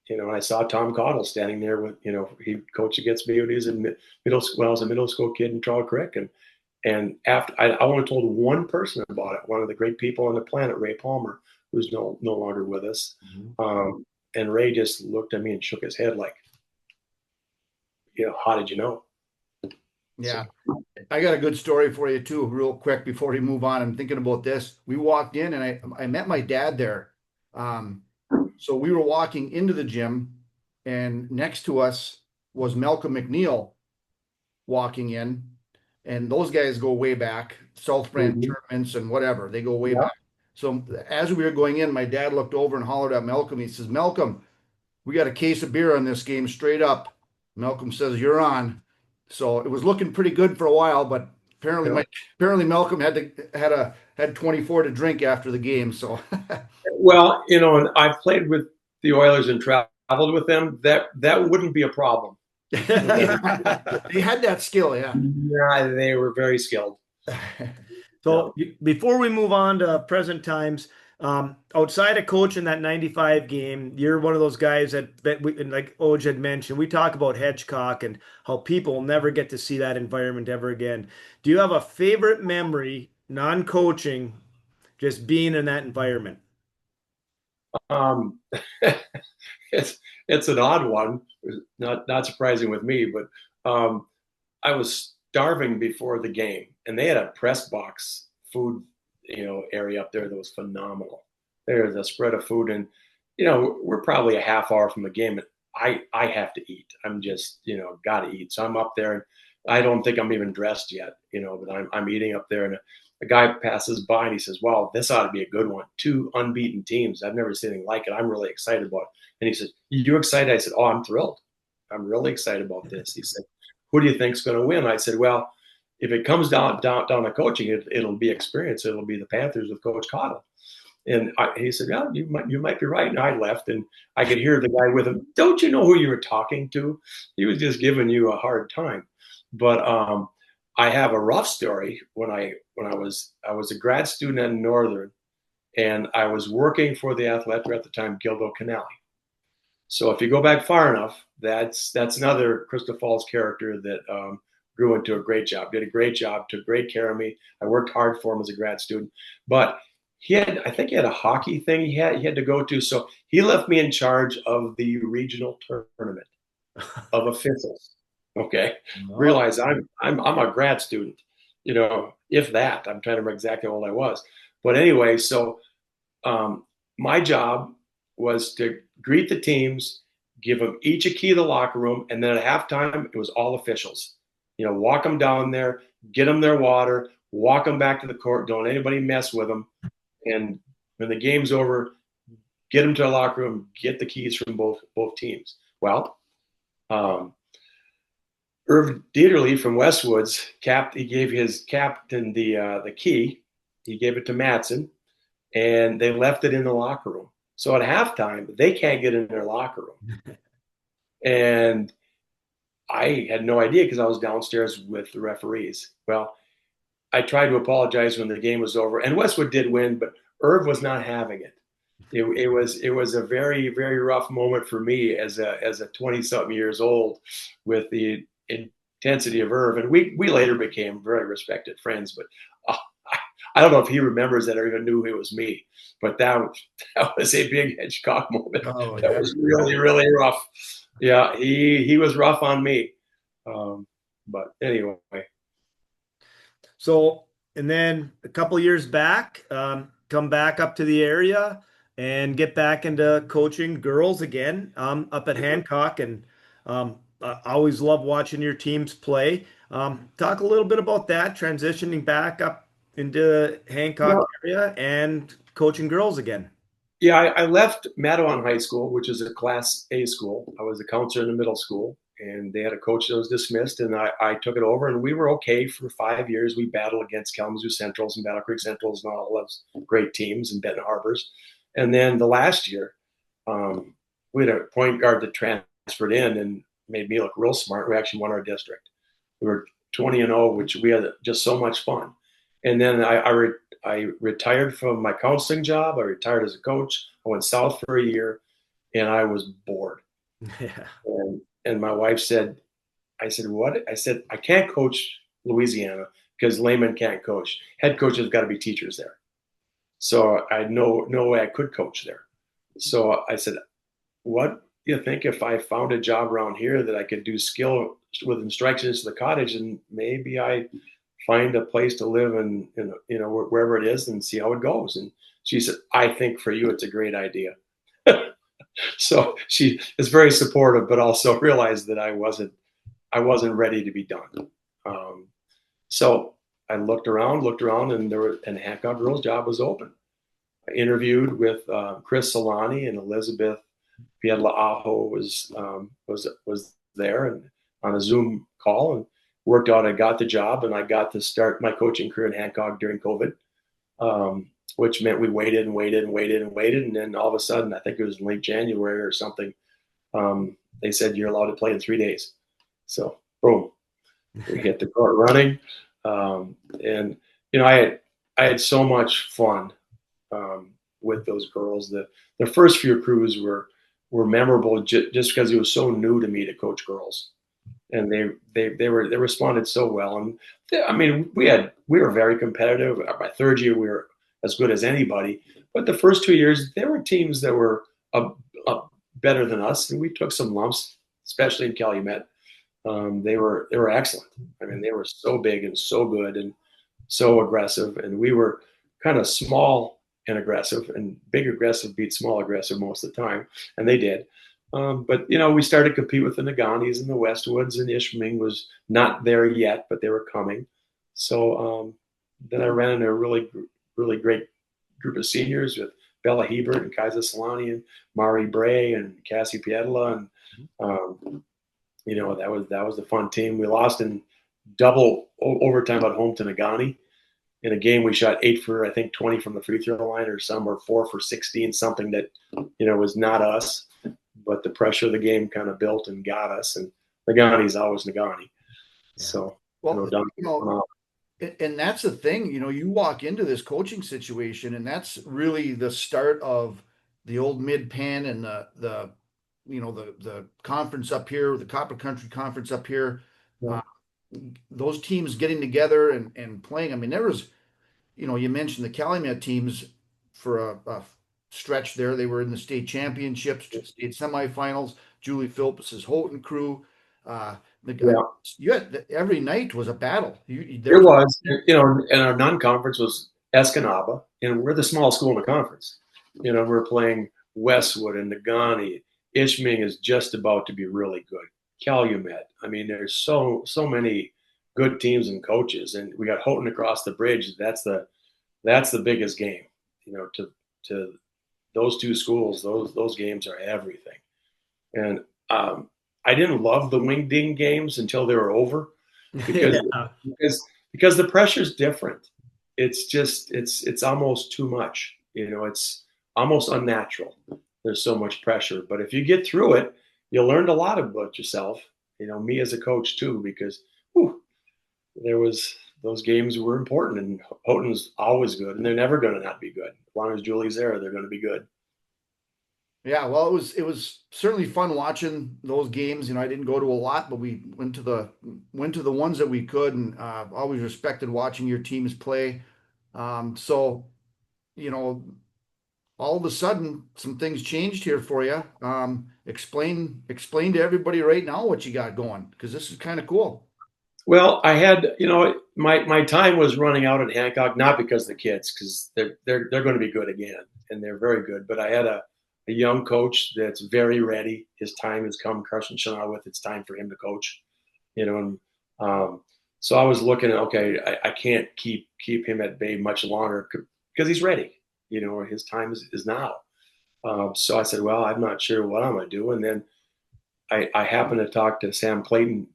I saw Tom Cottle standing there with, he coached against me when he was in middle school. When I was a middle school kid in Trout Creek. And after I only told one person about it, one of the great people on the planet, Ray Palmer, who's no longer with us. Mm-hmm. And Ray just looked at me and shook his head like, how did you know? Yeah. I got a good story for you too, real quick, before we move on. I'm thinking about this. We walked in, and I met my dad there. So we were walking into the gym, and next to us was Malcolm McNeil walking in, and those guys go way back, South Brand tournaments and whatever. They go way back. So as we were going in, my dad looked over and hollered at Malcolm. He says, "Malcolm, we got a case of beer on this game, straight up." Malcolm says, "You're on." So it was looking pretty good for a while, but apparently Malcolm had 24 to drink after the game. So well, and I've played with the Oilers and traveled with them. That wouldn't be a problem. They had that skill, yeah. Yeah, they were very skilled. So before we move on to present times, outside of coaching that 95 game, you're one of those guys that like Oj had mentioned, we talk about Hedgecock and how people will never get to see that environment ever again. Do you have a favorite memory, non-coaching, just being in that environment? It's an odd one, not surprising with me, but I was starving before the game, and they had a press box food area up there that was phenomenal. There's a spread of food, and we're probably a half hour from the game, and I have to eat. I'm just gotta eat. So I'm up there, and I don't think I'm even dressed yet, but I'm eating up there, and a guy passes by and he says, "Wow, this ought to be a good one. 2 unbeaten teams. I've never seen anything like it. I'm really excited about it." And he said, "You excited?" I said, "Oh, I'm thrilled. I'm really excited about this." He said, "Who do you think's going to win?" I said, "Well, if it comes down to coaching, it'll be experience. It'll be the Panthers with Coach Cottle." And he said, "Yeah, you might be right." And I left, and I could hear the guy with him, "Don't you know who you were talking to? He was just giving you a hard time." But I have a rough story. When I was a grad student at Northern, and I was working for the Athletic at the time, Gildo Canali. So if you go back far enough, that's another Crystal Falls character that grew into a great job, did a great job, took great care of me. I worked hard for him as a grad student, but I think he had a hockey thing he had to go to. So he left me in charge of the regional tournament of officials. Okay. Oh. Realize I'm a grad student, if that. I'm trying to remember exactly how old I was. But anyway, so my job was to greet the teams, give them each a key to the locker room, and then at halftime, it was all officials. Walk them down there, get them their water, walk them back to the court, don't anybody mess with them. And when the game's over, get them to the locker room, get the keys from both teams. Well, Irv Dieterle from Westwoods he gave his captain the key. He gave it to Matson, and they left it in the locker room. So at halftime, they can't get in their locker room. And I had no idea because I was downstairs with the referees. Well, I tried to apologize when the game was over, and Westwood did win, but Irv was not having it. It was a very, very rough moment for me as a 20-something years old with the intensity of Irv. And we later became very respected friends, but I don't know if he remembers that or even knew it was me, but that was a big Hitchcock moment. Oh, That yeah. was really, really rough. Yeah, he was rough on me. But anyway. So, and then a couple years back, come back up to the area and get back into coaching girls again, up at Hancock. And I always love watching your teams play. Talk a little bit about that, transitioning back up into Hancock area and coaching girls again. Yeah, I left Matawan High School, which is a Class A school. I was a counselor in the middle school, and they had a coach that was dismissed, and I took it over, and we were okay for 5 years. We battled against Kalamazoo Centrals and Battle Creek Centrals and all those great teams and Benton Harbors. And then the last year, we had a point guard that transferred in and made me look real smart. We actually won our district. We were 20-0, which we had just so much fun. And then I retired from my counseling job. I retired as a coach. I went south for a year, and I was bored. Yeah. And my wife said, I said, what? I said, I can't coach Louisiana because laymen can't coach. Head coaches got to be teachers there. So I had no way I could coach there. So I said, what do you think if I found a job around here that I could do skill with instructions to the cottage, and maybe I find a place to live in wherever it is and see how it goes. And she said, I think for you, it's a great idea. So she is very supportive, but also realized that I wasn't ready to be done. So I looked around, and Hancock Girls' job was open. I interviewed with Chris Solani, and Elizabeth Piedla-Aho was there and on a Zoom call, and worked out. I got the job, and I got to start my coaching career in Hancock during COVID, which meant we waited. And then all of a sudden, I think it was in late January or something, they said, you're allowed to play in 3 days. So boom, we hit the court running. And, I had so much fun with those girls. The first few crews were memorable just because it was so new to me to coach girls. And they responded so well. And I mean, we were very competitive. My third year, we were as good as anybody. But the first 2 years, there were teams that were better than us, and we took some lumps, especially in Calumet. They were excellent. I mean, they were so big and so good and so aggressive, and we were kind of small and aggressive, and big aggressive beat small aggressive most of the time, and they did. But we started to compete with the Naganis and the Westwoods, and Ishpeming was not there yet, but they were coming. So then I ran into a really, really great group of seniors with Bella Hebert and Kaisa Solani and Mari Bray and Cassie Piedla, and that was a fun team. We lost in double overtime at home to Nagani. In a game, we shot 8 for, I think, 20 from the free throw line, or some were 4 for 16, something that, was not us. But the pressure of the game kind of built and got us. And Nagani's always Nagani. Yeah. So, and that's the thing, you walk into this coaching situation, and that's really the start of the old Mid-Pan and the conference up here, the Copper Country Conference up here. Yeah. Those teams getting together and playing. I mean, there was, you mentioned the Calumet teams for a stretch there. They were in the state championships, state semifinals. Julie Phillips's Houghton crew. You had, every night was a battle. There was, and our non-conference was Escanaba, and we're the small school in the conference. We're playing Westwood and Nagani. Ishpeming is just about to be really good. Calumet. I mean, there's so many good teams and coaches, and we got Houghton across the bridge. That's the biggest game, to those two schools, those games are everything. And I didn't love the wing ding games until they were over because Yeah. because because the pressure's different. It's just it's almost too much. It's almost unnatural. There's so much pressure. But if you get through it, you learned a lot about yourself. Me as a coach too, because whew, there was those games were important, and Houghton's always good, and they're never going to not be good. As long as Julie's there, they're going to be good. Yeah, well, it was certainly fun watching those games. I didn't go to a lot, but we went to the ones that we could, and always respected watching your teams play. So you know, all of a sudden, some things changed here for you. Explain to everybody right now what you got going, because this is kind of cool. Well, I had, my time was running out at Hancock, not because of the kids, because they're going to be good again, and they're very good. But I had a young coach that's very ready. His time has come. Carson Chenoweth, it's time for him to coach. And so I was looking at, okay, I can't keep him at bay much longer because he's ready. His time is now. So I said, well, I'm not sure what I'm going to do. And then I happened to talk to Sam Clayton,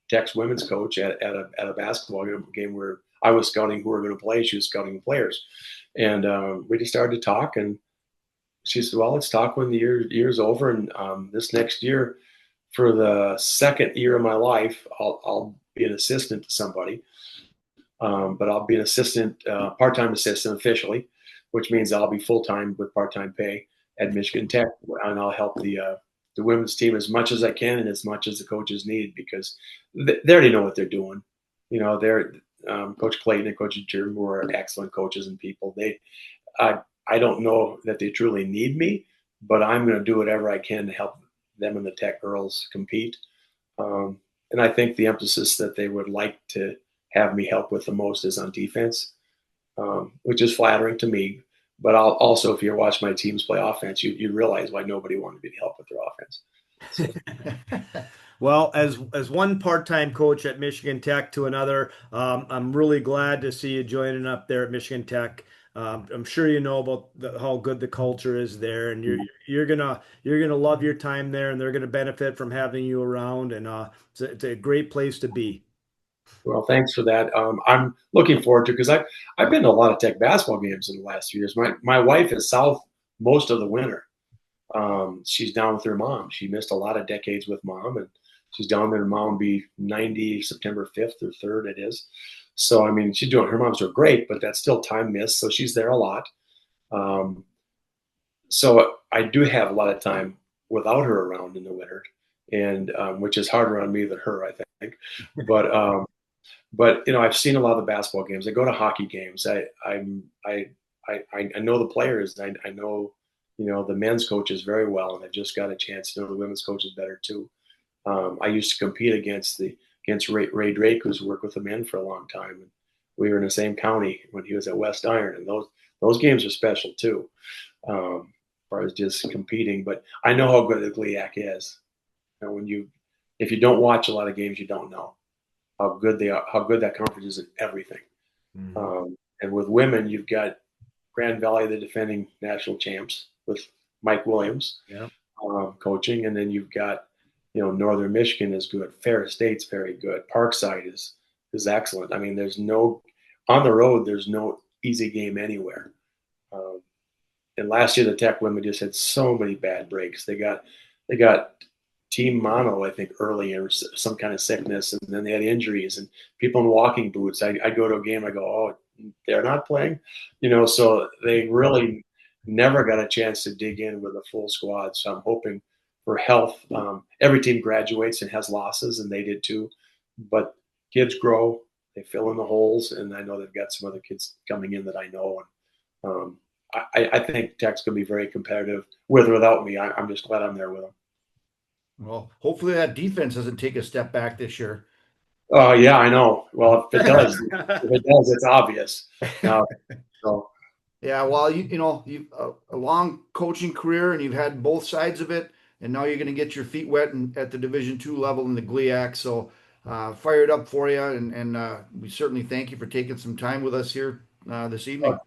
Tech's women's coach, at a basketball game where I was scouting who were going to play. She was scouting players. And we just started to talk. And she said, well, let's talk when the year's over. And this next year, for the second year of my life, I'll be an assistant to somebody. But I'll be an assistant, part-time assistant officially, which means I'll be full-time with part-time pay at Michigan Tech, and I'll help the women's team as much as I can and as much as the coaches need, because they already know what they're doing. They're Coach Clayton and Coach Jim are excellent coaches and people. I don't know that they truly need me, but I'm going to do whatever I can to help them and the Tech girls compete. And I think the emphasis that they would like to have me help with the most is on defense, which is flattering to me. But also, if you watch my teams play offense, you realize why nobody wanted me to help with their offense. So. Well, as one part-time coach at Michigan Tech to another, I'm really glad to see you joining up there at Michigan Tech. I'm sure you know about how good the culture is there, and you're gonna love your time there, and they're gonna benefit from having you around. And it's a great place to be. Well, thanks for that. I'm looking forward to, because I've been to a lot of Tech basketball games in the last few years. My wife is south most of the winter. She's down with her mom. She missed a lot of decades with mom, and she's down there. Mom will be 90 September 5th or 3rd, it is. So, I mean, her mom's doing great, but that's still time missed. So she's there a lot. So I do have a lot of time without her around in the winter, and which is harder on me than her, I think. But I've seen a lot of the basketball games. I go to hockey games. I know the players. I know the men's coaches very well, and I've just got a chance to know the women's coaches better too. I used to compete against Ray Drake, who's worked with the men for a long time. And we were in the same county when he was at West Iron, and those games are special too, as far as just competing. But I know how good the GLIAC is. If you don't watch a lot of games, you don't know how good they are, how good that conference is at everything. Mhm. And with women, you've got Grand Valley, the defending national champs, with Mike Williams Yeah. coaching, and then you've got Northern Michigan is good, Ferris State's very good, Parkside is excellent. I mean, on the road, there's no easy game anywhere. And last year, the Tech women just had so many bad breaks. They got team mono, I think, early, or some kind of sickness, and then they had injuries and people in walking boots. I go to a game, I go, oh, they're not playing, so they really never got a chance to dig in with a full squad. So I'm hoping for health. Every team graduates and has losses, and they did too. But kids grow, they fill in the holes, and I know they've got some other kids coming in that I know. And I think Tech's going to be very competitive with or without me. I'm just glad I'm there with them. Well, hopefully that defense doesn't take a step back this year. Oh yeah, I know. Well, if it does, it's obvious. So Yeah, well, you've a long coaching career, and you've had both sides of it, and now you're going to get your feet wet at the Division II level in the GLIAC. So, fired up for you, and we certainly thank you for taking some time with us here this evening.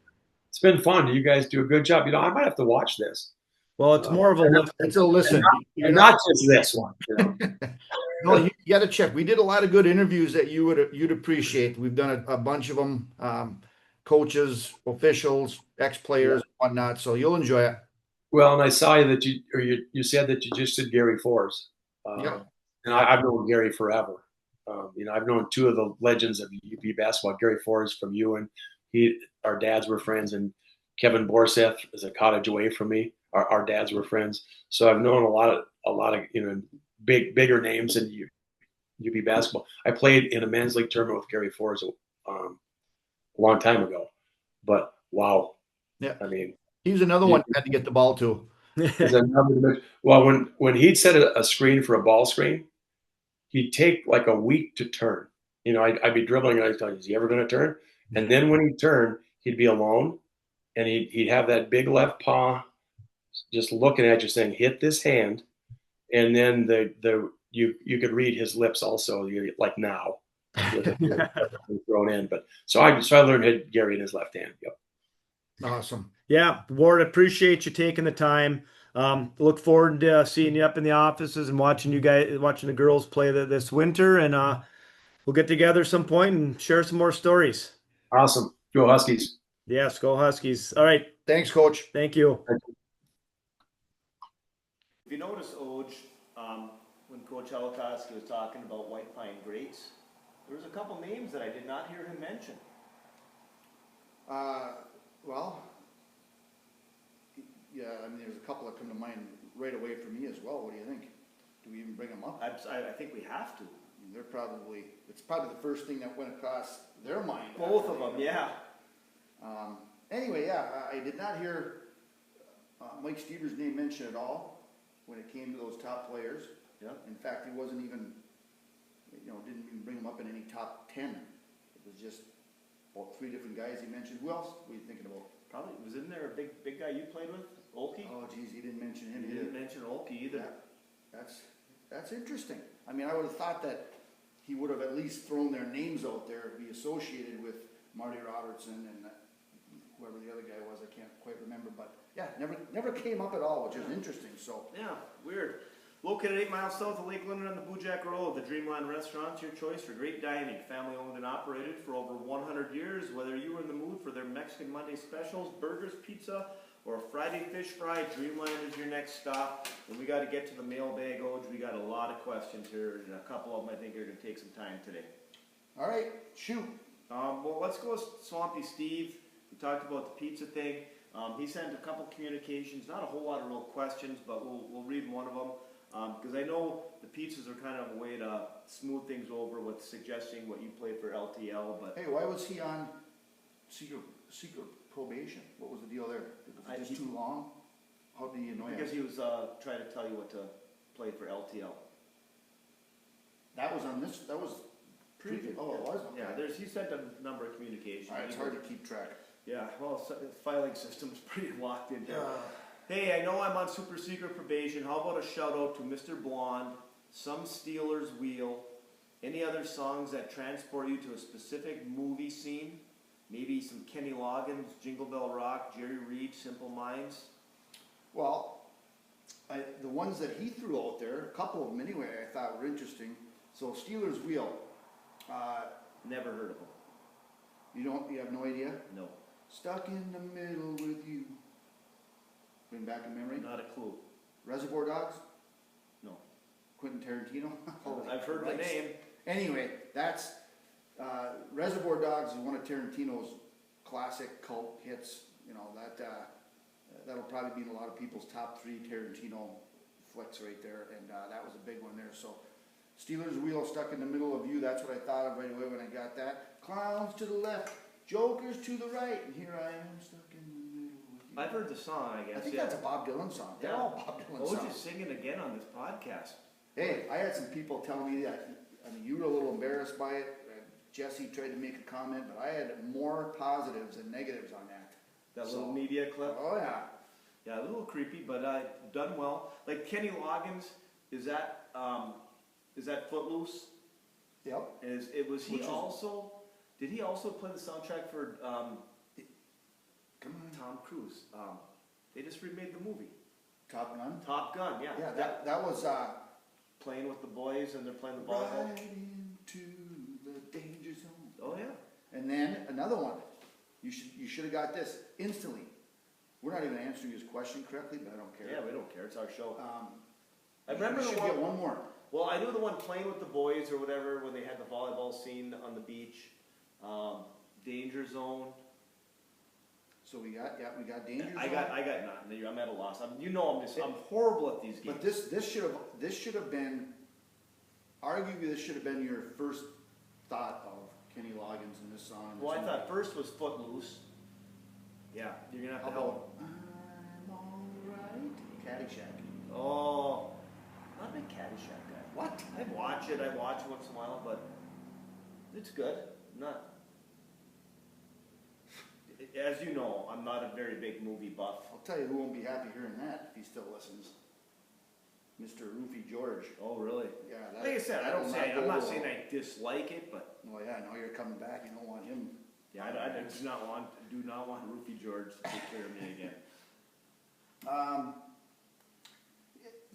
It's been fun. You guys do a good job. I might have to watch this. Well, it's more of a listen. It's a listen. You're And not, not just this one. no, you got to check. We did a lot of good interviews that you'd appreciate. We've done a bunch of them, coaches, officials, ex-players, whatnot. So you'll enjoy it. Well, and I saw you that you said that you just did Gary Force. Yeah. And I've known Gary forever. I've known two of the legends of UP basketball. Gary Force from you, and our dads were friends, and Kevin Borseth is a cottage away from me. Our dads were friends, so I've known a lot of bigger names in UP basketball. I played in a men's league tournament with Gary Force a long time ago, but wow, Yeah. I mean, He's another one you had to get the ball to. is another dimension. Well, when he'd set a screen for a ball screen, he'd take like a week to turn. I'd be dribbling and I'd tell you, is he ever going to turn? And then when he'd turn, he'd be alone and he'd have that big left paw just looking at you saying, hit this hand. And then you could read his lips also, like now with it thrown in. But so I learned to hit Gary in his left hand. Yep. Awesome. Yeah, Ward, appreciate you taking the time. Look forward to seeing you up in the offices and watching the girls play this winter. And we'll get together some point and share some more stories. Awesome. Go Huskies. Yes, go Huskies. All right. Thanks, Coach. Thank you. If you notice, Oj, when Coach Helakoski was talking about White Pine greats, there was a couple names that I did not hear him mention. Well, yeah, I mean, there's a couple that come to mind right away for me as well. What do you think? Do we even bring them up? I think we have to. I mean, it's probably the first thing that went across their mind. Both of them, yeah. Anyway, yeah, I did not hear Mike Stever's name mentioned at all when it came to those top players. Yeah. In fact, he wasn't even, didn't even bring him up in any top 10. It was just about 3 different guys he mentioned. Who else were you thinking about? Probably, was in there a big guy you played with? Olkey? Oh, geez, he didn't mention him He either. didn't mention Olkey either. Yeah, that's interesting. I mean, I would have thought that he would have at least thrown their names out there, be associated with Marty Robertson and whoever the other guy was. I can't quite remember, but yeah, never came up at all, which is interesting. So Yeah, weird. Located 8 miles south of Lake Linden on the Bojack Road, the Dreamland Restaurant's your choice for great dining. Family owned and operated for over 100 years. Whether you were in the mood for their Mexican Monday specials, burgers, pizza, or a Friday fish fry, Dreamland is your next stop. And we got to get to the mailbag, Oj. We got a lot of questions here, and a couple of them I think are going to take some time today. all right, shoot. Well, let's go with Swampy Steve. We talked about the pizza thing. He sent a couple communications, not a whole lot of real questions, but we'll read one of them. Because I know the pizzas are kind of a way to smooth things over with suggesting what you play for LTL, but Hey, why was he on secret probation? What was the deal there? Was it just too long? How did he annoy because us? he was trying to tell you what to play for LTL. That was on this. That was previous. Oh, it was. Okay. Yeah, he sent a number of communications. All right, it's hard to keep track. Yeah, well, the filing system's pretty locked in here. Hey, I know I'm on super secret probation. How about a shout out to Mr. Blonde, some Steelers Wheel, any other songs that transport you to a specific movie scene? Maybe some Kenny Loggins, Jingle Bell Rock, Jerry Reed, Simple Minds. Well, the ones that he threw out there, a couple of them anyway, I thought were interesting. So Steelers Wheel. Never heard of them. You have no idea? No, Stuck in the middle with you. Bring back a memory. not a clue. Reservoir Dogs. No, Quentin Tarantino. Holy I've heard the Christ. name. Anyway, that's Reservoir Dogs is one of Tarantino's classic cult hits. That'll probably be in a lot of people's top 3 Tarantino flicks right there, and that was a big one there. So, Steelers Wheel, Stuck in the Middle of You. That's what I thought of right away when I got that. Clowns to the left, Jokers to the right, and here I am stuck in the middle with you. I've heard the song, I guess. I think yeah. that's a Bob Dylan song. They're all Bob Dylan songs. Just singing again on this podcast. Hey, I had some people tell me that, you were a little embarrassed by it. Jesse tried to make a comment, but I had more positives than negatives on that. That little media clip. Oh, yeah. Yeah, a little creepy, but done well. Like Kenny Loggins, is that Footloose? Yep. Did he also play the soundtrack for Come on. Tom Cruise. They just remade the movie. Top Gun? Top Gun, yeah. Yeah, that was, Playing with the boys and they're playing the volleyball. right into the danger zone. Oh, yeah. And then another one. You should have got this instantly. We're not even answering his question correctly, but I don't care. Yeah, we don't care. It's our show. I You remember the should one. get one more. Well, I knew the one playing with the boys or whatever when they had the volleyball scene on the beach. Danger Zone. So we got danger zone. I got nothing. I'm at a loss. I'm horrible at these games. But this should have been, arguably this should have been your first thought of Kenny Loggins and this song. And Well, I this thought first was Footloose. Yeah, you're gonna have How to help. about I'm alright? Caddyshack. Oh, not a big Caddyshack guy. What? I watch it once in a while, but it's good. Not. As you know, I'm not a very big movie buff. I'll tell you who won't be happy hearing that if he still listens. Mr. Roofy George. Oh, really? Yeah, that, Like I said, that will I'm go not well. saying I dislike it, but Well, yeah, now you're coming back. You don't want him. yeah, I do not want Roofy George to take care of me again.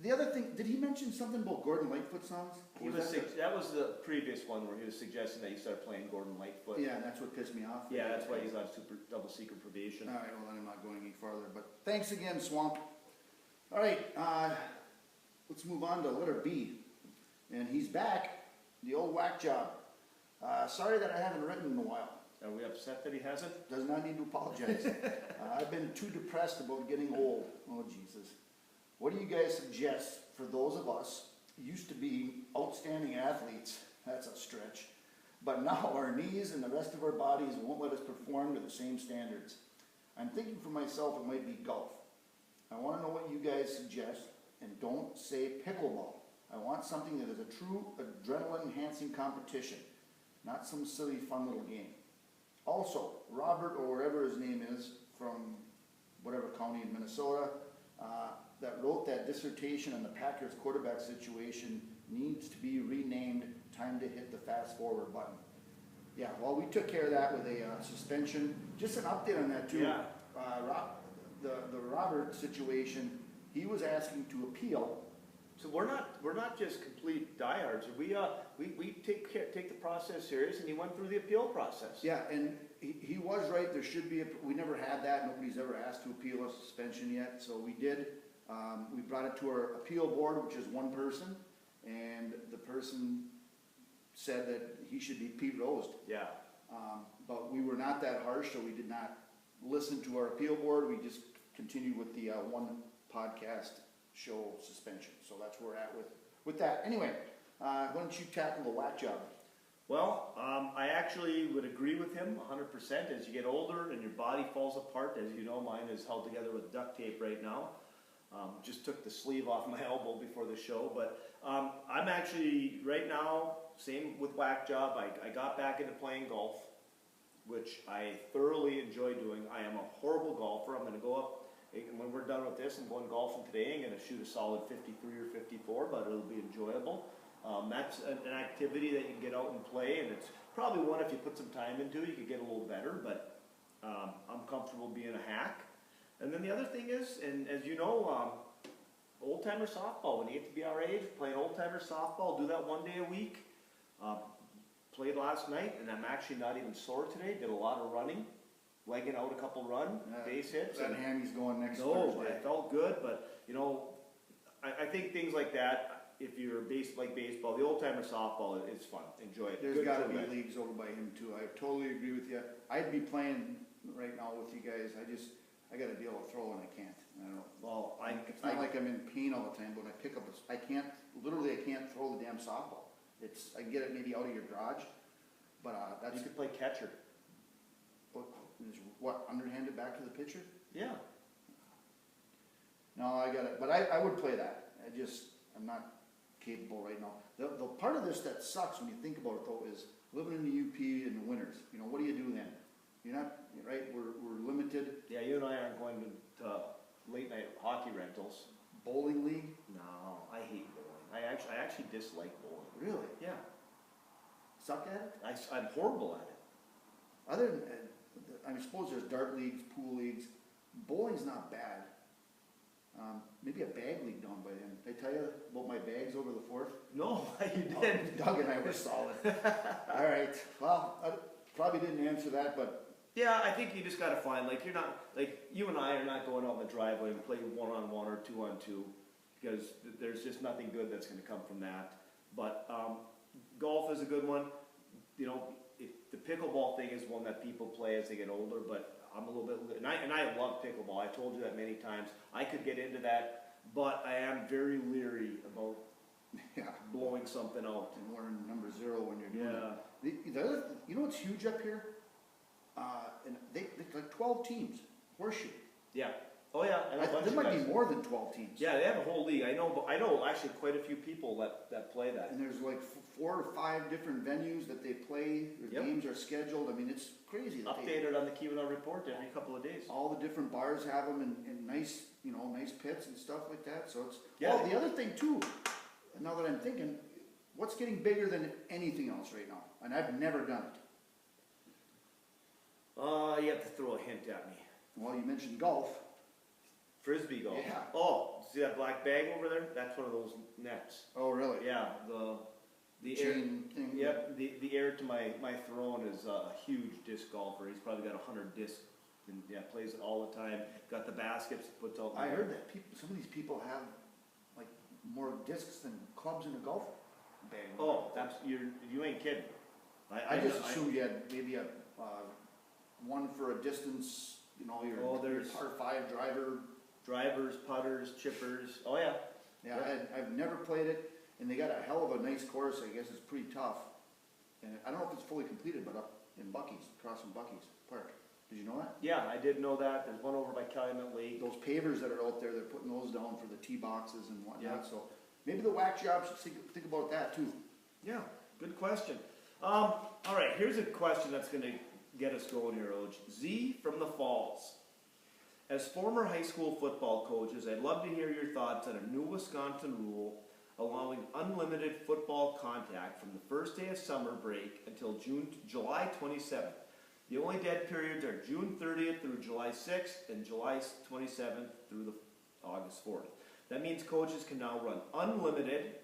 The other thing, did he mention something about Gordon Lightfoot songs? That was the previous one where he was suggesting that you start playing Gordon Lightfoot. Yeah, and that's what pissed me off. Yeah, that's why he's on double secret probation. All right, well, then I'm not going any farther, but thanks again, Swamp. All right, let's move on to letter B. And he's back, the old whack job. Sorry that I haven't written in a while. Are we upset that he hasn't? Does not need to apologize. I've been too depressed about getting old. Oh, Jesus. What do you guys suggest for those of us who used to be outstanding athletes? That's a stretch. But now our knees and the rest of our bodies won't let us perform to the same standards. I'm thinking for myself it might be golf. I want to know what you guys suggest, and don't say pickleball. I want something that is a true adrenaline-enhancing competition, not some silly fun little game. Also, Robert, or wherever his name is, from whatever county in Minnesota, that wrote that dissertation on the Packers quarterback situation needs to be renamed Time to Hit the Fast Forward Button. Yeah, well, we took care of that with a suspension. Just an update on that too. Yeah. The Robert situation, he was asking to appeal. So we're not just complete diehards. We take the process serious, and he went through the appeal process. Yeah, and he was right. There should be we never had that. Nobody's ever asked to appeal a suspension yet, so we did. We brought it to our appeal board, which is one person, and the person said that he should be Pete Rosed. Yeah. But we were not that harsh, so we did not listen to our appeal board. We just continued with the one podcast show suspension. So that's where we're at with that. Anyway, why don't you tackle the whack job? Well, I actually would agree with him 100%. As you get older and your body falls apart, as you know, mine is held together with duct tape right now. Just took the sleeve off my elbow before the show, but I'm actually right now, same with whack job. I got back into playing golf, which I thoroughly enjoy doing. I am a horrible golfer. I'm going to go up, and when we're done with this, I'm going golfing today. I'm going to shoot a solid 53 or 54, but it'll be enjoyable. That's an activity that you can get out and play, and it's probably one if you put some time into it, you could get a little better, but I'm comfortable being a hack. And then the other thing is, and as you know, old-timer softball. When you get to be our age, playing old-timer softball, do that one day a week. Played last night, and I'm actually not even sore today. Did a lot of running, legging out a couple base hits. That hammies going next No, Thursday. I felt good, but you know, I think things like that, if you're like baseball, the old-timer softball is fun. Enjoy it. There's Good got to for be that. leagues over by him too. I totally agree with you. I'd be playing right now with you guys. I got to be able to throw and I can't. I don't know. Well, It's not like I'm in pain all the time, but when I pick up I can't throw the damn softball. I can get it maybe out of your garage, but that's you could play catcher. what, underhanded back to the pitcher? Yeah. No, I got it, but I would play that. I'm not capable right now. The part of this that sucks when you think about it though is living in the UP in the winters. You know, what do you do then? You're not, right, we're limited. Yeah, you and I aren't going to late night hockey rentals. Bowling league? No, I hate bowling. I actually dislike bowling. Really? Yeah. Suck at it? I'm horrible at it. Other than, I suppose there's dart leagues, pool leagues. Bowling's not bad. Maybe a bag league down by then. Did I tell you about my bags over the 4th? No, you didn't. Doug and I were solid. All right. Well, I probably didn't answer that, but Yeah, I think you just gotta find, like, you're not, like, you and I are not going out in the driveway and play 1-on-1 or 2-on-2, because there's just nothing good that's gonna come from that. But, golf is a good one. You know, the pickleball thing is one that people play as they get older, but I'm a little bit, and I love pickleball. I told you that many times. I could get into that, but I am very leery about yeah. blowing something out. And learn number 0 when you're doing Yeah. it. The other, you know what's huge up here? And they like 12 teams. Horseshoe. Yeah. Oh yeah. And a bunch There of might guys. be more than 12 teams. Yeah, they have a whole league. I know actually quite a few people that play that. And there's like 4 or 5 different venues that they play. Their Yep. games are scheduled. I mean, it's crazy. That Updated on the Keweenaw Report every couple of days. all the different bars have them in nice, nice pits and stuff like that. So it's, Yeah. oh, the other thing too, now that I'm thinking, what's getting bigger than anything else right now? And I've never done it. You have to throw a hint at me. Well, you mentioned golf. Frisbee golf. Yeah. Oh, see that black bag over there? That's one of those nets. Oh, really? Yeah, the air. Chain thing. Yep, the heir to my throne is a huge disc golfer. He's probably got 100 discs, and yeah, plays it all the time. Got the baskets, puts out. I heard that some of these people have like more discs than clubs in a golf bag. Oh, you ain't kidding. I just assumed you had maybe a one for a distance. Your there's par 5 driver. drivers, putters, chippers. Oh yeah. Yeah, Yep. I've never played it, and they got a hell of a nice course. I guess it's pretty tough. And I don't know if it's fully completed, but up in Bucky's, across from Bucky's Park. Did you know that? Yeah, I did know that. There's one over by Calumet Lake. Those pavers that are out there, they're putting those down for the tee boxes and whatnot. Yeah. So maybe the wax job should think about that too. Yeah, good question. All right, here's a question that's going to get us going here, Oj. Z from the Falls. As former high school football coaches, I'd love to hear your thoughts on a new Wisconsin rule allowing unlimited football contact from the first day of summer break until July 27th. The only dead periods are June 30th through July 6th and July 27th through the August 4th. That means coaches can now run unlimited,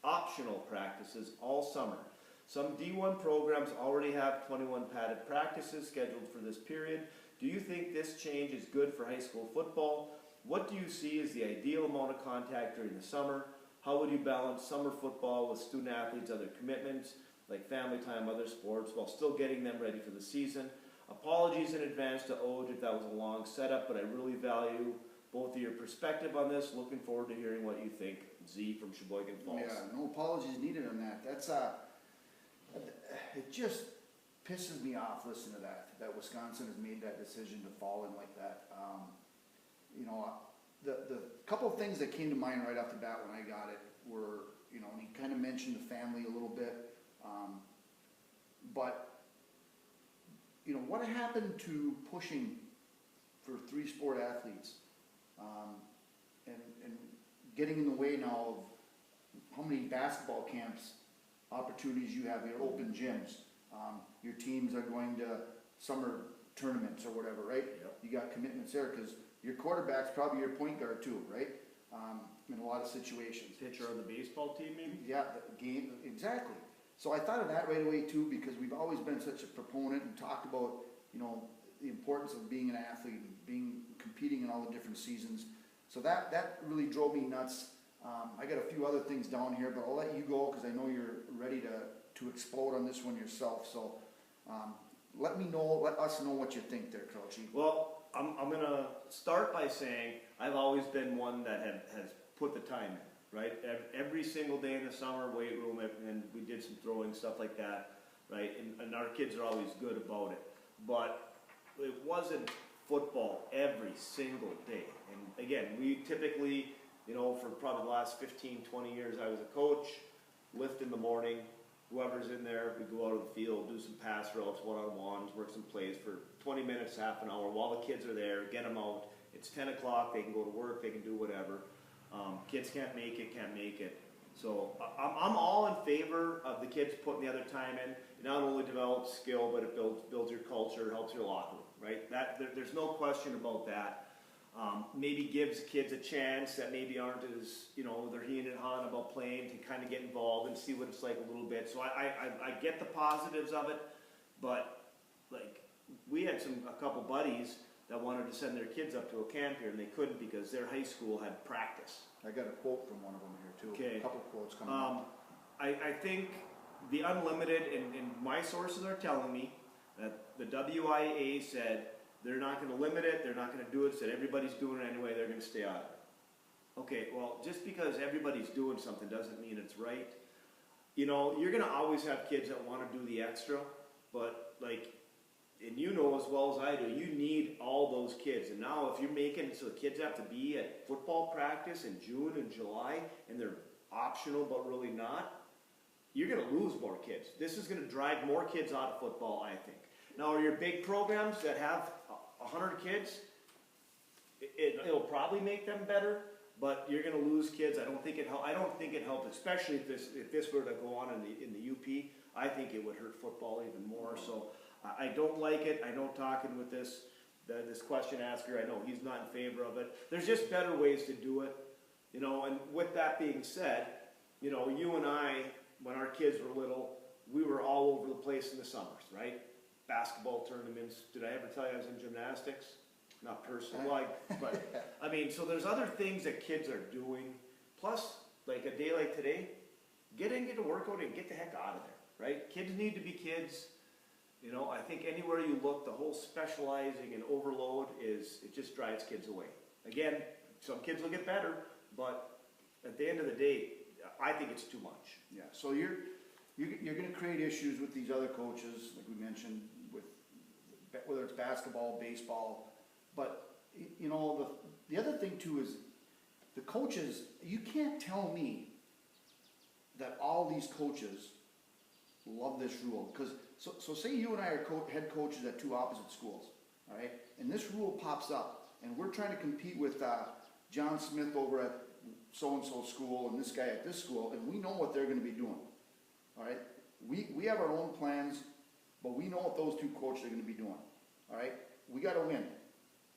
optional practices all summer. Some D1 programs already have 21 padded practices scheduled for this period. Do you think this change is good for high school football? What do you see as the ideal amount of contact during the summer? How would you balance summer football with student athletes' other commitments, like family time, other sports, while still getting them ready for the season? Apologies in advance to Oj if that was a long setup, but I really value both of your perspective on this. Looking forward to hearing what you think. Z from Sheboygan Falls. Yeah, no apologies needed on that. That's it just pisses me off listening to that Wisconsin has made that decision to fall in like that. The couple of things that came to mind right off the bat when I got it were, and he kind of mentioned the family a little bit, but what happened to pushing for 3 sport athletes, and getting in the way now of how many basketball camps opportunities you have, your open gyms, your teams are going to summer tournaments or whatever, right? Yep. You got commitments there because your quarterback's probably your point guard too, right? In a lot of situations. Pitcher on the baseball team, maybe? Yeah, the game, exactly. So I thought of that right away too, because we've always been such a proponent and talked about, the importance of being an athlete and competing in all the different seasons. So that really drove me nuts. I got a few other things down here, but I'll let you go because I know you're ready to explode on this one yourself. So let us know what you think there, Crouchy. Well, I'm going to start by saying I've always been one that has put the time in, right? Every single day in the summer, weight room, and we did some throwing, stuff like that, right? And our kids are always good about it. But it wasn't football every single day. And again, we typically, for probably the last 15, 20 years, I was a coach, lift in the morning, whoever's in there, we go out of the field, do some pass routes, one-on-ones, work some plays for 20 minutes, half an hour, while the kids are there, get them out. It's 10 o'clock, they can go to work, they can do whatever. Kids can't make it. So I'm all in favor of the kids putting the other time in. It not only develops skill, but it builds your culture, helps your locker room, right? There's no question about that. Maybe gives kids a chance that maybe aren't as, they're heen and hawing about playing to kind of get involved and see what it's like a little bit. So I get the positives of it, but like we had a couple buddies that wanted to send their kids up to a camp here and they couldn't because their high school had practice. I got a quote from one of them here too. Okay. A couple quotes coming up. I think the unlimited, and my sources are telling me that the WIA said they're not going to limit it, they're not going to do it, said everybody's doing it anyway, they're going to stay out of it. Okay, well, just because everybody's doing something doesn't mean it's right. You're going to always have kids that want to do the extra, but like, and you know as well as I do, you need all those kids. And now if you're making it so the kids have to be at football practice in June and July, and they're optional but really not, you're going to lose more kids. This is going to drive more kids out of football, I think. Now, your big programs that have 100 kids, it'll probably make them better, but you're going to lose kids. I don't think it helps, especially if this were to go on in the UP. I think it would hurt football even more. So I don't like it. I know talking with this question asker, I know he's not in favor of it. There's just better ways to do it, and with that being said, you and I, when our kids were little, we were all over the place in the summers, right? Basketball tournaments. Did I ever tell you I was in gymnastics? Not personally, but I mean, so there's other things that kids are doing. Plus, like a day like today, get a workout and get the heck out of there, right? Kids need to be kids. I think anywhere you look, the whole specializing and overload it just drives kids away. Again, some kids will get better, but at the end of the day, I think it's too much. Yeah, so you're going to create issues with these other coaches, like we mentioned, with whether it's basketball, baseball, but the other thing too is the coaches. You can't tell me that all these coaches love this rule, because so say you and I are head coaches at two opposite schools, all right, and this rule pops up, and we're trying to compete with John Smith over at so-and-so school and this guy at this school, and we know what they're going to be doing, all right? We have our own plans, but we know what those two coaches are going to be doing, all right? We got to win.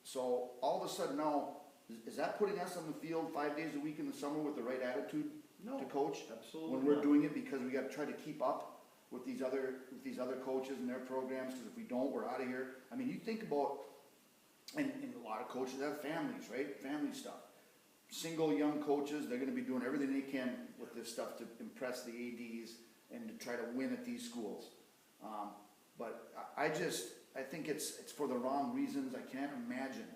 So all of a sudden now, is that putting us on the field 5 days a week in the summer with the right attitude to coach? Absolutely When we're not. doing it because we got to try to keep up with these other coaches and their programs, because if we don't, we're out of here. I mean, you think about, and a lot of coaches have families, right? Family stuff. Single young coaches, they're going to be doing everything they can with this stuff to impress the ADs and to try to win at these schools. But I think it's for the wrong reasons. I can't imagine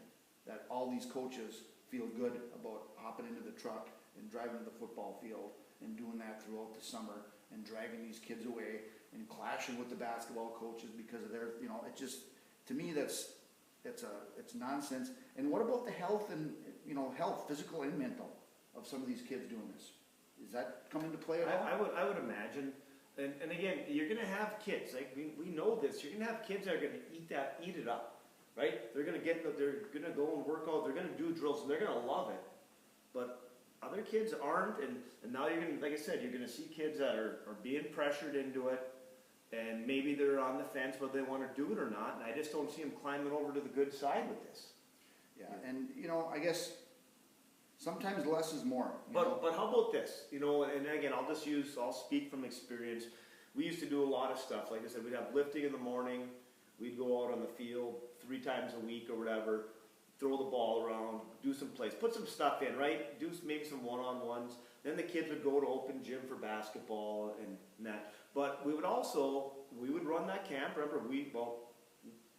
that all these coaches feel good about hopping into the truck and driving to the football field and doing that throughout the summer and dragging these kids away and clashing with the basketball coaches because of their, it just, to me, it's nonsense. And what about the health and, health, physical and mental, of some of these kids doing this? Is that come into play at all? I would imagine, and again, you're going to have kids, like we know this, you're going to have kids that are going to eat it up, right? They're going to go and work out, they're going to do drills, and they're going to love it. But other kids aren't, and now you're going to, like I said, you're going to see kids that are being pressured into it, and maybe they're on the fence whether they want to do it or not, and I just don't see them climbing over to the good side with this. Yeah, and I guess sometimes less is more. But how about this? And again, I'll speak from experience. We used to do a lot of stuff. Like I said, we'd have lifting in the morning. We'd go out on the field 3 times a week or whatever, throw the ball around, do some plays, put some stuff in, right? Do maybe some one-on-ones. Then the kids would go to open gym for basketball and that. But we would run that camp. Remember,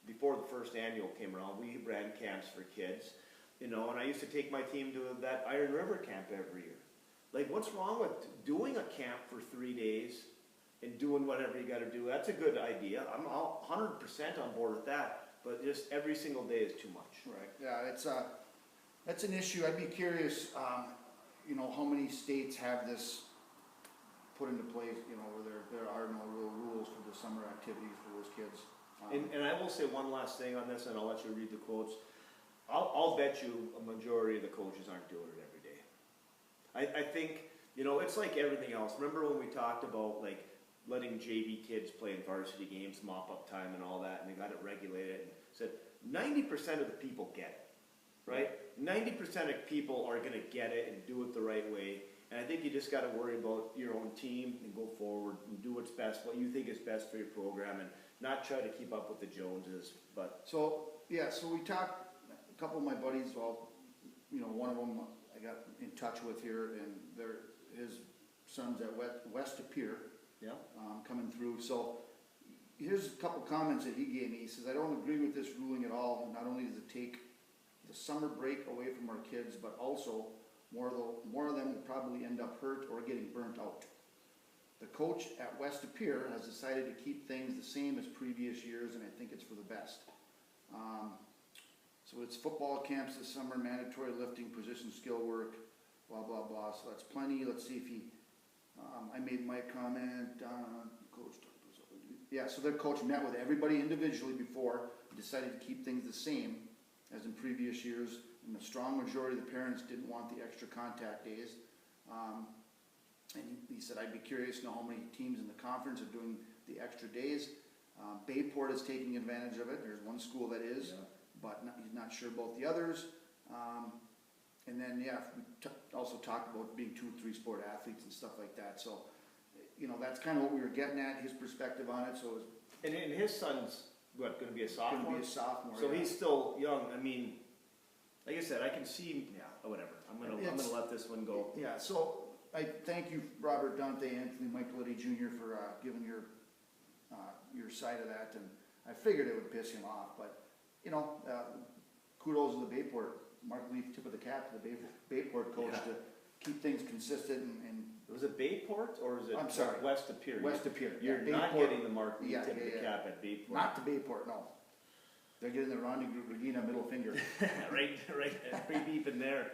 before the first annual came around, we ran camps for kids, and I used to take my team to that Iron River camp every year. Like, what's wrong with doing a camp for 3 days and doing whatever you got to do? That's a good idea. I'm 100% on board with that. But just every single day is too much. Right. Yeah, that's an issue. I'd be curious, how many states have this put into place, where there are no real rules for the summer activities for those kids. And I will say one last thing on this, and I'll let you read the quotes. I'll bet you a majority of the coaches aren't doing it every day. I think You know, it's like everything else. Remember when we talked about like letting JV kids play in varsity games, mop up time and all that, and they got it regulated and said 90% of the people get it, right? 90% of people are going to get it and do it the right way. And I think you just got to worry about your own team and go forward and do what's best, what you think is best for your program, and not try to keep up with the Joneses. But So, yeah, so we talked, a couple of my buddies, well, you know, one of them I got in touch with here, and his son's at West Pier, yeah, coming through. So here's a couple comments that he gave me. He says, I don't agree with this ruling at all. Not only does it take the summer break away from our kids, but also more of them will probably end up hurt or getting burnt out. The coach at West Pier has decided to keep things the same as previous years, and I think it's for the best. So it's football camps this summer, mandatory lifting, position skill work, blah, blah, blah. So that's plenty. Let's see if he, I made my comment, coach, yeah, so their coach met with everybody individually before, decided to keep things the same as in previous years, and the strong majority of the parents didn't want the extra contact days. And he said, I'd be curious to know how many teams in the conference are doing the extra days. Bayport is taking advantage of it. There's one school that is, but he's not sure about the others. And then, yeah, we also talked about being 2-3 sport athletes and stuff like that. So, you know, that's kind of what we were getting at, his perspective on it. So, and his son's what, going to be a sophomore? Going to be a sophomore. So yeah. he's still young. I mean, like I said, I can see. Yeah, whatever. I'm gonna let this one go. Yeah. So I thank you, Robert, Dante, Anthony, Mike Liddy Jr. for giving your side of that, and I figured it would piss him off, but you know, kudos to the Bayport. Mark Leaf, tip of the cap to the Bayport coach to keep things consistent and Was it Bayport or is it I'm sorry. West Pier? West of Pier. You're Yeah, not Bayport. getting the Mark Leaf Yeah, tip of yeah, the cap at Bayport. not to Bayport, no. They're getting the Ronnie Regina middle finger. right deep in there.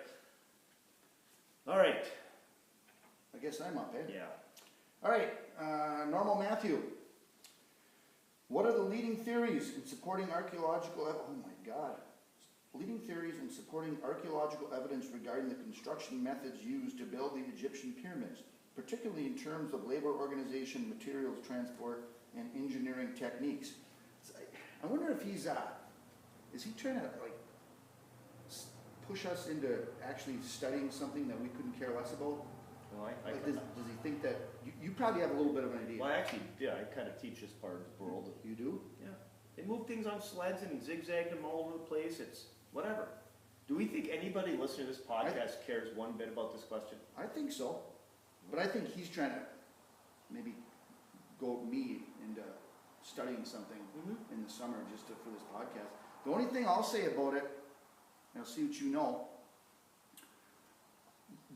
All right. I guess I'm up, eh? Yeah. All right, Normal Matthew. What are the leading theories in supporting archaeological, oh my God. Leading theories in supporting archaeological evidence regarding the construction methods used to build the Egyptian pyramids, particularly in terms of labor organization, materials transport, and engineering techniques. I wonder if he's, is he trying to like push us into actually studying something that we couldn't care less about? Well, Like does he think that, you probably have a little bit of an idea. well, I actually, yeah, I kind of teach this part of the world. You do? Yeah. They move things on sleds and zigzagged them all over the place. It's whatever. Do we think anybody listening to this podcast cares one bit about this question? I think so, but I think he's trying to maybe goad me into studying something in the summer just for this podcast. The only thing I'll say about it, and I'll see what you know,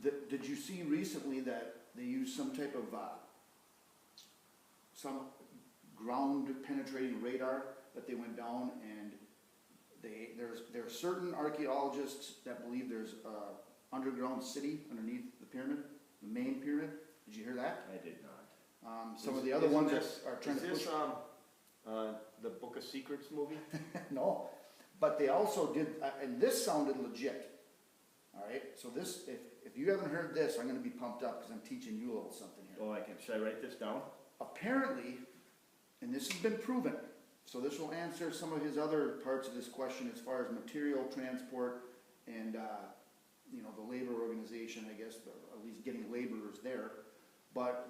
did you see recently that they used some type of, some ground penetrating radar that they went down and there are certain archaeologists that believe there's a underground city underneath the pyramid, the main pyramid. Did you hear that? I did not. Some of the other ones are trying to push. Is this the Book of Secrets movie? No, but they also did, and this sounded legit. All right, so this, if you haven't heard this, I'm going to be pumped up because I'm teaching you a little something here. Oh, should I write this down? Apparently, and this has been proven, so this will answer some of his other parts of this question as far as material transport and you know, the labor organization, I guess, at least getting laborers there. But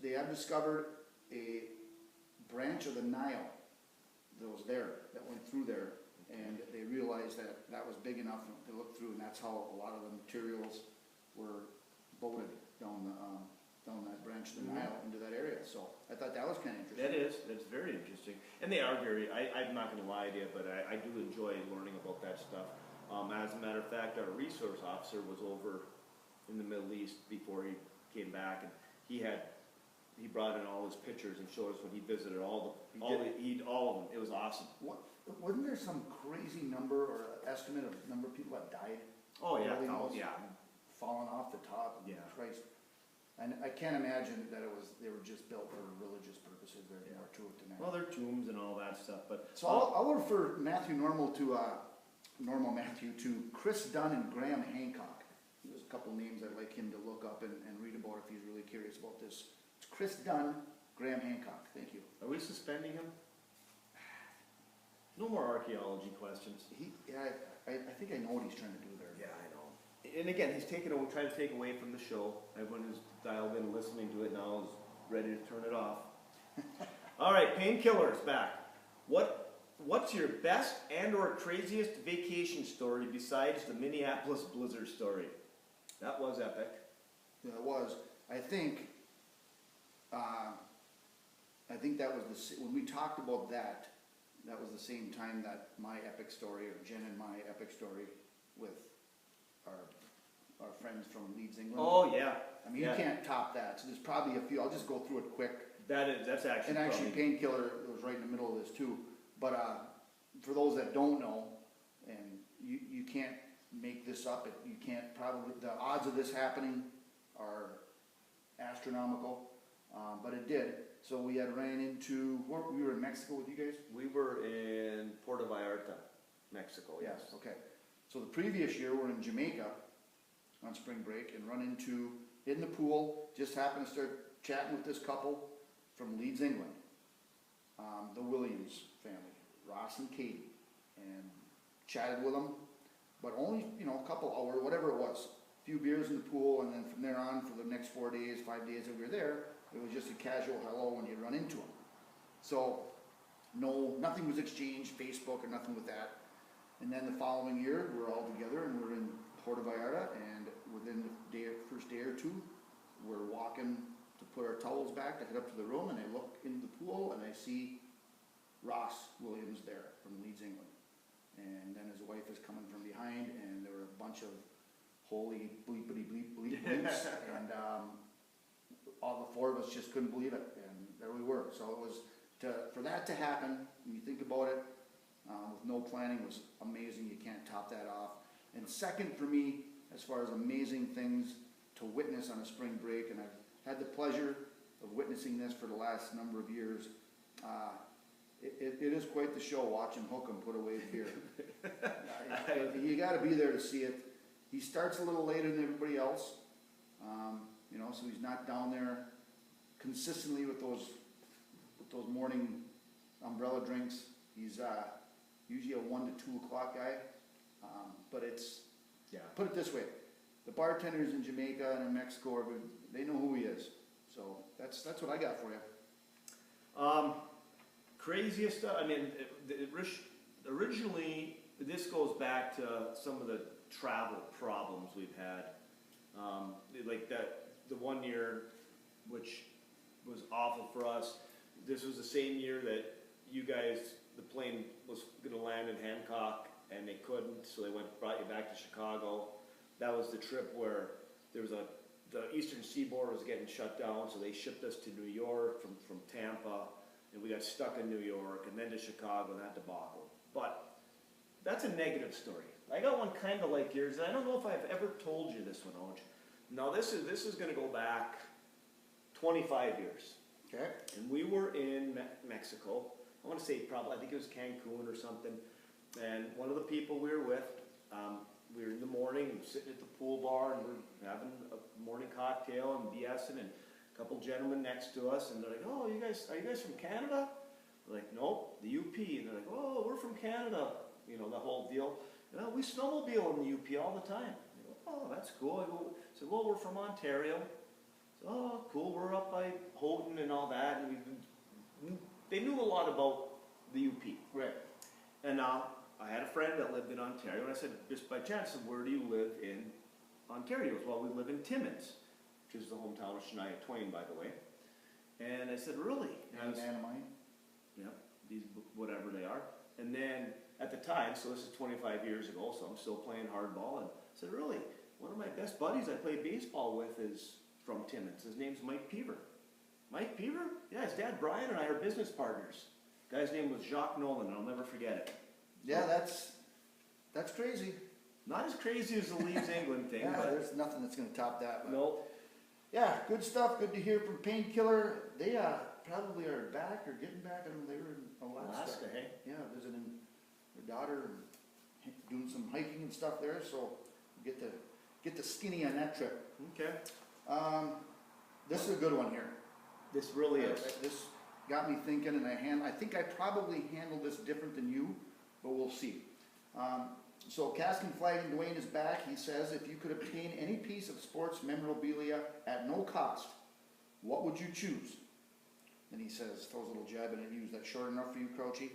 they have discovered a branch of the Nile that was there, that went through there, and they realized that that was big enough to look through, and that's how a lot of the materials were boated down that branch of the Nile into that area. So I thought that was kind of interesting. That's very interesting. And they are very, I'm not going to lie to you, but I do enjoy learning about that stuff. As a matter of fact, our resource officer was over in the Middle East before he came back, and he brought in all his pictures and showed us when he visited all of them. It was awesome. Wasn't there some crazy number or estimate of number of people that died? Oh yeah, Really yeah. Falling off the top. Yeah. Christ. And I can't imagine that they were just built for religious purposes. There's more to it than that. Well, they're tombs and all that stuff, but So I'll refer Normal Matthew to Chris Dunn and Graham Hancock. There's a couple names I'd like him to look up. up and read about it if he's really curious about this. It's Chris Dunn, Graham Hancock, thank you. Are we suspending him? No more archaeology questions. I think I know what he's trying to do there. Yeah, I know. And again, he's trying to take away from the show. Everyone who's dialed in listening to it now is ready to turn it off. All right, Painkillers back. What's your best and or craziest vacation story besides the Minneapolis blizzard story? That was epic. Yeah, it was. I think that was when we talked about that. That was the same time that my epic story, or Jen and my epic story, with our friends from Leeds, England. Oh yeah. I mean, yeah. you can't top that. So there's probably a few. I'll just go through it quick. That's actually. And actually, probably... Painkiller was right in the middle of this too. But for those that don't know, and you can't make this up. You can't probably. The odds of this happening are astronomical, but it did. So we had ran into. We were in Mexico with you guys. We were in Puerto Vallarta, Mexico. Yes. Okay. So the previous year we're in Jamaica on spring break and run into in the pool. Just happened to start chatting with this couple from Leeds, England. The Williams family, Ross and Katie, and chatted with them, but only a couple hours, whatever it was. A few beers in the pool, and then from there on for the next 5 days that we were there, it was just a casual hello when you run into them. So nothing was exchanged, Facebook or nothing with that. And then the following year, we're all together and we're in Puerto Vallarta, and within the first day or two, we're walking to put our towels back to head up to the room, and I look into the pool and I see Ross Williams there from Leeds, England. And then his wife is coming from behind, and there were a bunch of holy bleepity bleep bleep bleeps, and all the four of us just couldn't believe it, and there we were. So it was for that to happen. When you think about it, with no planning, was amazing. You can't top that off. And second for me, as far as amazing things to witness on a spring break, and I've had the pleasure of witnessing this for the last number of years. It is quite the show watching Hookham put away the beer. You got to be there to see it. He starts a little later than everybody else, so he's not down there consistently with those morning umbrella drinks. He's usually a 1 to 2 o'clock guy, but put it this way: the bartenders in Jamaica and in Mexico, they know who he is. So that's what I got for you. Craziest stuff. I mean, originally this goes back to some of the travel problems we've had. Like the one year, which was awful for us. This was the same year that you guys, the plane was going to land in Hancock and they couldn't, so they brought you back to Chicago. That was the trip where there was the Eastern Seaboard was getting shut down, so they shipped us to New York from Tampa, and we got stuck in New York, and then to Chicago, and that debacle. But that's a negative story. I got one kind of like yours, and I don't know if I've ever told you this one, Oj. Now this is going to go back 25 years. Okay. And we were in Mexico. I want to say I think it was Cancun or something. And one of the people we were with, we were in the morning and sitting at the pool bar, and we're having a morning cocktail and BSing, and a couple gentlemen next to us, and they're like, "Oh, are you guys from Canada?" We're like, "Nope, the UP." And they're like, "Oh, we're from Canada." The whole deal. We snowmobile in the UP all the time. I go, "Oh, that's cool." I said, "Well, we're from Ontario." So, "Oh, cool, we're up by Houghton and all that." And they knew a lot about the UP. Right. And I had a friend that lived in Ontario, and I said, just by chance, where do you live in Ontario? He goes, "Well, we live in Timmins," which is the hometown of Shania Twain, by the way. And I said, "Really?" And Anamine. Yeah, these whatever they are. And then at the time, so this is 25 years ago, so I'm still playing hardball, and I said, "Really? One of my best buddies I play baseball with is from Timmins. His name's Mike Peaver." "Mike Peaver?" "Yeah, his dad Brian and I are business partners." Guy's name was Jacques Nolan, and I'll never forget it. Yeah, that's crazy. Not as crazy as the Leeds England thing, Yeah, but there's nothing that's going to top that. But no. yeah, good stuff. Good to hear from Painkiller. They probably are back or getting back. I don't know, they were in Alaska. Hey? Yeah, visiting their daughter and doing some hiking and stuff there. So get the skinny on that trip. Okay. This is a good one here. This really is. This got me thinking, and I think I probably handled this different than you, but we'll see. So Cask and Flag and Dwayne is back. He says, if you could obtain any piece of sports memorabilia at no cost, what would you choose? And he says, throws a little jab in it, use that short enough for you, Crouchy.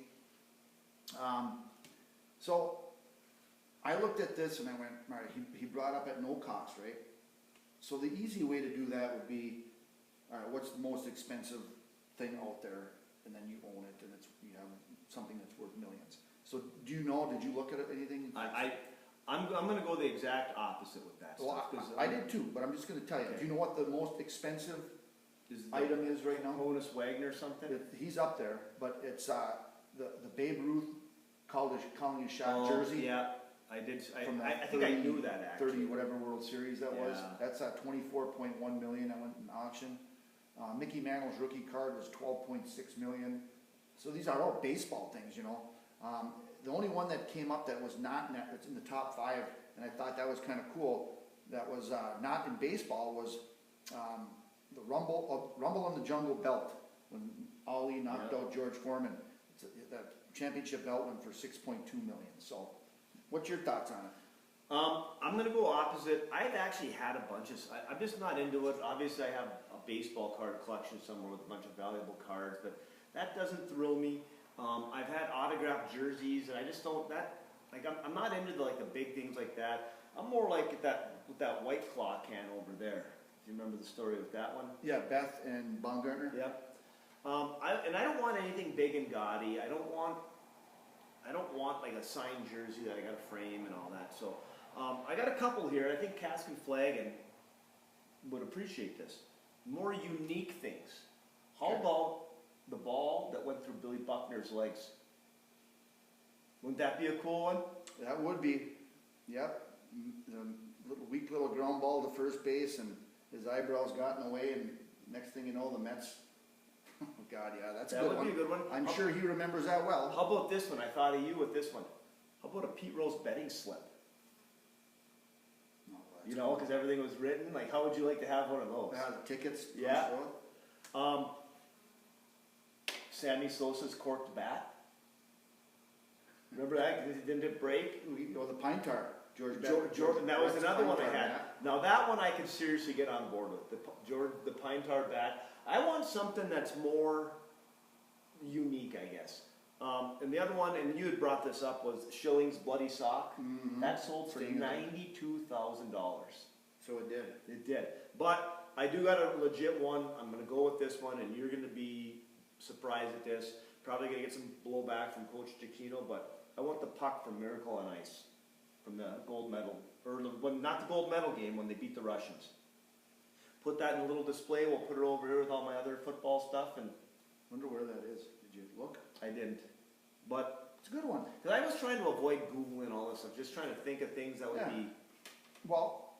So I looked at this and I went, all right, he brought up at no cost, right? So the easy way to do that would be, all right, what's the most expensive thing out there? And then you own it and you have something that's worth millions. So do you know, did you look at anything? I'm gonna go the exact opposite with that Well, stuff. 'Cause, I did too, but I'm just gonna tell you, Okay. do you know what the most expensive is item is right now? Honus Wagner or something? He's up there, but it's, the Babe Ruth calling a shot jersey. Yeah, I did, From I that think I 30 knew that actually. 30 whatever World Series that was. Yeah. That's at 24.1 million. That went in auction. Mickey Mantle's rookie card was 12.6 million. So these are all baseball things, you know. The only one that came up that was not in that, that's in the top 5, and I thought that was kind of cool. That was not in baseball was the Rumble in the Jungle belt when Ali knocked out George Foreman. That championship belt went for 6.2 million. So, what's your thoughts on it? I'm gonna go opposite. I've actually had a bunch of. I'm just not into it. Obviously, I have a baseball card collection somewhere with a bunch of valuable cards, but that doesn't thrill me. I've had autographed jerseys, and I just don't. I'm not into the big things like that. I'm more like with that White Claw can over there. Do you remember the story with that one? Yeah, Beth and Baumgartner. Yep. I don't want anything big and gaudy. I don't want like a signed jersey that I got to frame and all that. So I got a couple here. I think Cask and Flag would appreciate this. More unique things. How about the ball that went through Billy Buckner's legs? Wouldn't that be a cool one? That would be, yep. The weak little ground ball to first base, and his eyebrows got in the way, and next thing you know, the Mets. Oh God, yeah, that's a That good would one. be a good one. I'm sure he remembers that well. How about this one? I thought of you with this one. How about a Pete Rose betting slip? Oh, You know, because everything was written. Like, how would you like to have one of those? the tickets. Yeah. Sammy Sosa's corked bat. Remember that? Didn't it break? The pine tar. George Jordan, that was Brett's another pine one I tar had. bat. Now that one I could seriously get on board with. The pine tar bat. I want something that's more unique, I guess. And the other one, and you had brought this up, was Schilling's Bloody Sock. Mhm. That sold for Staying in. $92,000. So it did. It did. But I do got a legit one. I'm going to go with this one, and you're going to be surprised at this. Probably going to get some blowback from Coach Giacchino, but I want the puck from Miracle on Ice, from the gold medal, or not the gold medal game when they beat the Russians. Put that in a little display. We'll put it over here with all my other football stuff, and Wonder where that is. Did you look? I didn't. But It's a good one. because I was trying to avoid Googling all this stuff, just trying to think of things that would Yeah. be. Well,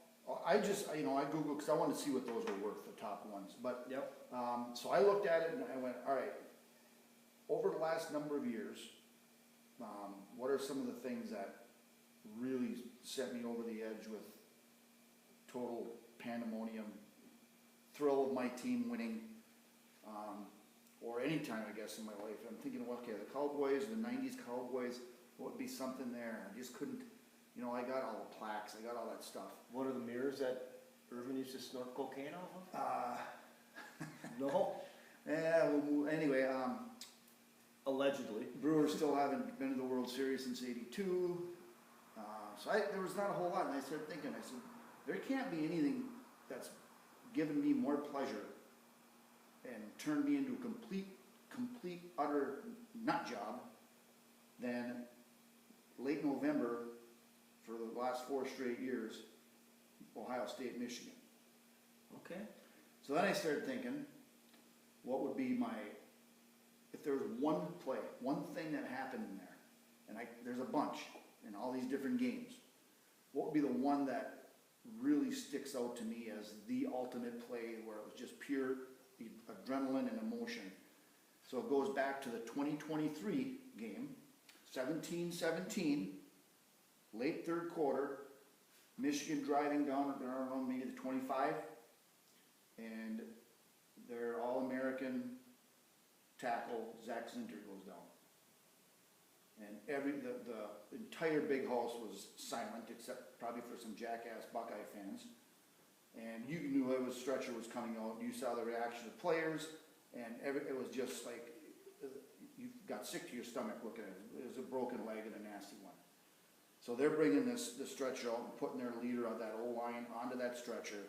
I just, I Googled because I wanted to see what those were worth, the top ones. But Yep. so I looked at it and I went, all right, over the last number of years, what are some of the things that really set me over the edge with total pandemonium, thrill of my team winning, or any time, I guess, in my life? I'm thinking, well, okay, the Cowboys, the 90s Cowboys, what would be something there? I just couldn't, I got all the plaques, I got all that stuff. What are the mirrors that Irvin used to snort cocaine off Uh, of? No. yeah, well, anyway, Allegedly. Brewers still haven't been to the World Series since '82. So there was not a whole lot, and I started thinking, I said, there can't be anything that's given me more pleasure and turned me into a complete, utter nut job than late November for the last 4 straight years, Ohio State, Michigan. Okay. So then I started thinking, what would be if there was one play, one thing that happened in there, and there's a bunch in all these different games, what would be the one that really sticks out to me as the ultimate play where it was just pure adrenaline and emotion? So it goes back to the 2023 game, 17-17, late third quarter, Michigan driving down, I don't know, maybe the 25, and their All-American tackle, Zach Zinter, goes down. And the entire big house was silent, except probably for some jackass Buckeye fans. And you knew it was stretcher was coming out. You saw the reaction of players, and it was just like you got sick to your stomach looking at it. It was a broken leg and a nasty one. So they're bringing the stretcher out and putting their leader of that O-line onto that stretcher.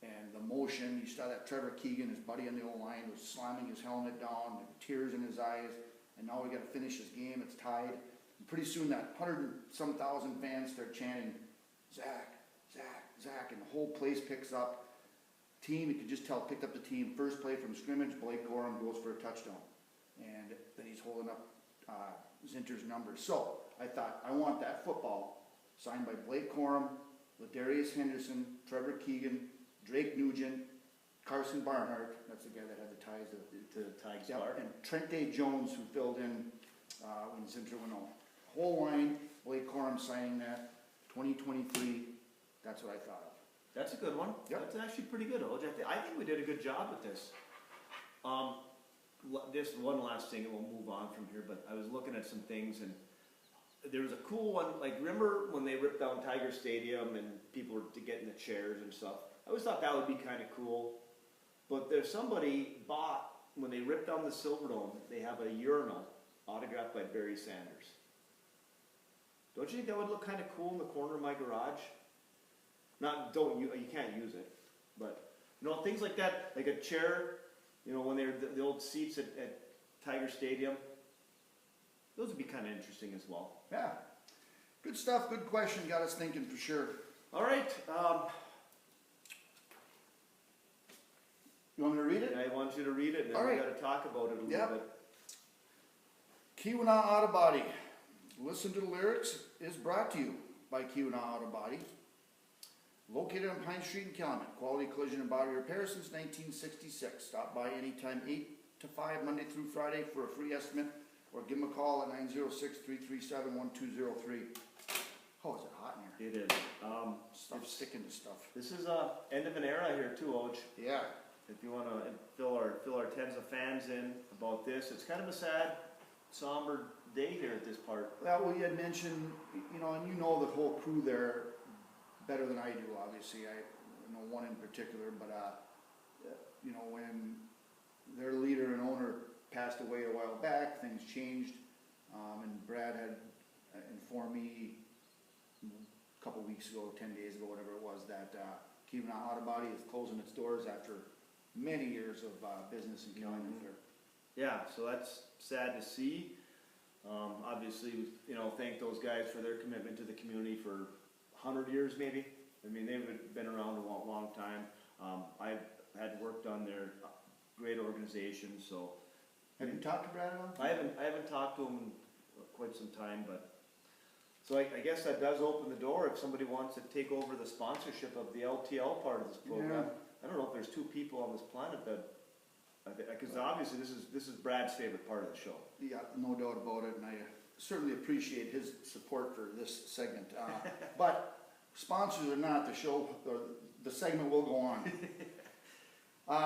And the motion, you saw that Trevor Keegan, his buddy on the O-line, was slamming his helmet down, tears in his eyes. And now we got to finish this game. It's tied. And pretty soon that 100-some thousand fans start chanting, Zach, Zach, Zach, and the whole place picks up. Team, you could just tell, picked up the team. First play from scrimmage, Blake Gorham goes for a touchdown. And then he's holding up Zinter's number. So I thought, I want that football signed by Blake Gorham, Ladarius Henderson, Trevor Keegan, Drake Nugent, Carson Barnhart, that's the guy that had the ties to To Tigers yep, Bar. and Trente Jones, who filled in when Zinter went on. Whole line, Blake Corum signing that, 2023, that's what I thought of. That's a good one. Yep. That's actually pretty good, Oj. I think we did a good job with this. Just one last thing, and we'll move on from here, but I was looking at some things, and there was a cool one, like, remember when they ripped down Tiger Stadium and people were to get in the chairs and stuff? I always thought that would be kind of cool. But there's somebody bought, when they ripped down the Silverdome, they have a urinal autographed by Barry Sanders. Don't you think that would look kind of cool in the corner of my garage? You can't use it, but things like that, like a chair, when they're the old seats at Tiger Stadium, those would be kind of interesting as well. Yeah, good stuff, good question, got us thinking for sure. All right, You want me to read it? I want you to read it, and All then we right. got to talk about it a little Yep. bit. Keweenaw Auto Body. Listen to the lyrics is brought to you by Keweenaw Auto Body. Located on Pine Street in Calumet. Quality collision and body repair since 1966. Stop by anytime 8 to 5, Monday through Friday for a free estimate, or give them a call at 906-337-1203. Oh, is it hot in here? It is. Stuff's sticking to stuff. This is end of an era here too, Oj. Yeah. If you want to fill our tens of fans in about this, it's kind of a sad, somber day here at this part. Well, we had mentioned, and you know the whole crew there better than I do, obviously. I know one in particular, but, when their leader and owner passed away a while back, things changed. And Brad had informed me a couple weeks ago, 10 days ago, whatever it was, that Keweenaw Auto Body is closing its doors after many years of business in Calumet there. Yeah, so that's sad to see. Obviously, thank those guys for their commitment to the community for 100 years maybe. I mean, they've been around a long time. I've had worked on their great organization, so. Have you talked to Brad at all? I haven't talked to him in quite some time, but, so I guess that does open the door if somebody wants to take over the sponsorship of the LTL part of this program. Yeah. I don't know if there's two people on this planet that, because obviously this is Brad's favorite part of the show. Yeah, no doubt about it, and I certainly appreciate his support for this segment. But sponsors or not, the show, or the segment will go on.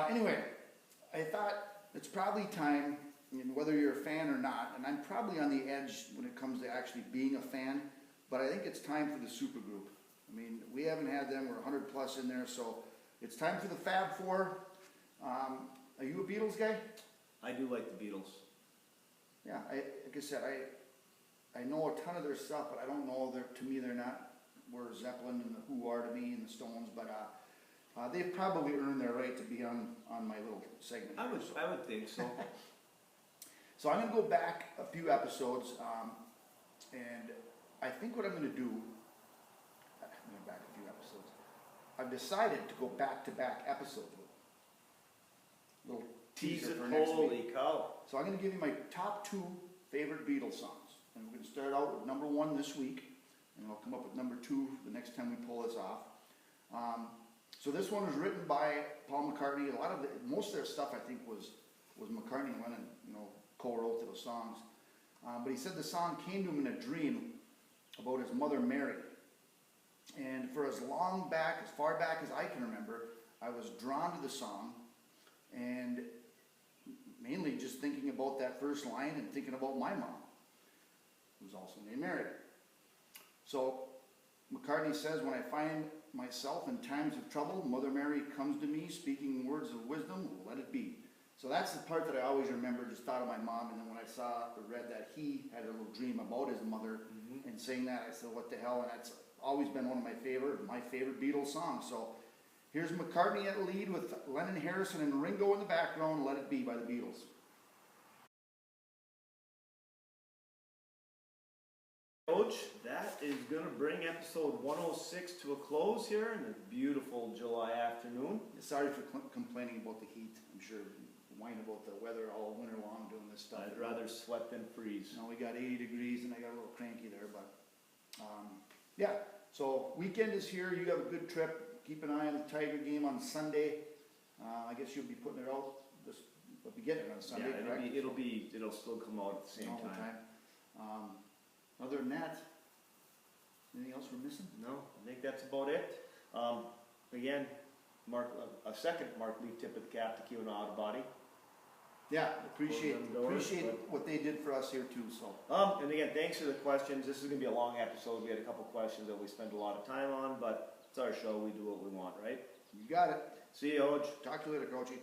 Anyway, I thought it's probably time, whether you're a fan or not, and I'm probably on the edge when it comes to actually being a fan, but I think it's time for the super group. I mean, we haven't had them, we're 100 plus in there, so it's time for the Fab Four. Are you a Beatles guy? I do like the Beatles. Yeah, like I said, I know a ton of their stuff, but I don't know, to me they're not where Zeppelin and the Who are to me and the Stones, but they've probably earned their right to be on my little segment. I would think so. So I'm going to go back a few episodes, and I think what I'm going to do, I'm going back a few episodes, I've decided to go back-to-back episodes with little teaser for next week. Holy cow. So I'm going to give you my top 2 favorite Beatles songs. And we're going to start out with number 1 this week, and I'll come up with number 2 the next time we pull this off. So this one was written by Paul McCartney. Most of their stuff I think was McCartney and Lennon, co-wrote those songs. But he said the song came to him in a dream about his mother Mary. And for as far back as I can remember, I was drawn to the song, and mainly just thinking about that first line and thinking about my mom, who's also named Mary. So McCartney says, when I find myself in times of trouble, Mother Mary comes to me speaking words of wisdom, let it be. So that's the part that I always remember, just thought of my mom, and then when I saw or read that he had a little dream about his mother and saying that, I said, what the hell, and that's always been one of my favorite Beatles songs. So here's McCartney at lead with Lennon, Harrison, and Ringo in the background, Let It Be by the Beatles. Coach, that is going to bring episode 106 to a close here in a beautiful July afternoon. Sorry for complaining about the heat. I'm sure whine about the weather all winter long doing this stuff. I'd rather sweat than freeze. You know, we got 80 degrees and I got a little cranky there, but yeah. So weekend is here. You have a good trip. Keep an eye on the Tiger game on Sunday. I guess you'll be putting it out. We'll be getting it on Sunday, yeah, correct? It'll still come out at the same All the time. Other than that, anything else we're missing? No, I think that's about it. Again, Mark, a second Mark Leaf tip of the cap to Keweenaw Auto Body. Yeah, appreciate Close them doors, what they did for us here too. So And again, thanks for the questions. This is going to be a long episode. We had a couple questions that we spent a lot of time on, but it's our show. We do what we want, right? you got it. See you, Oj. Talk to you later, Coachy.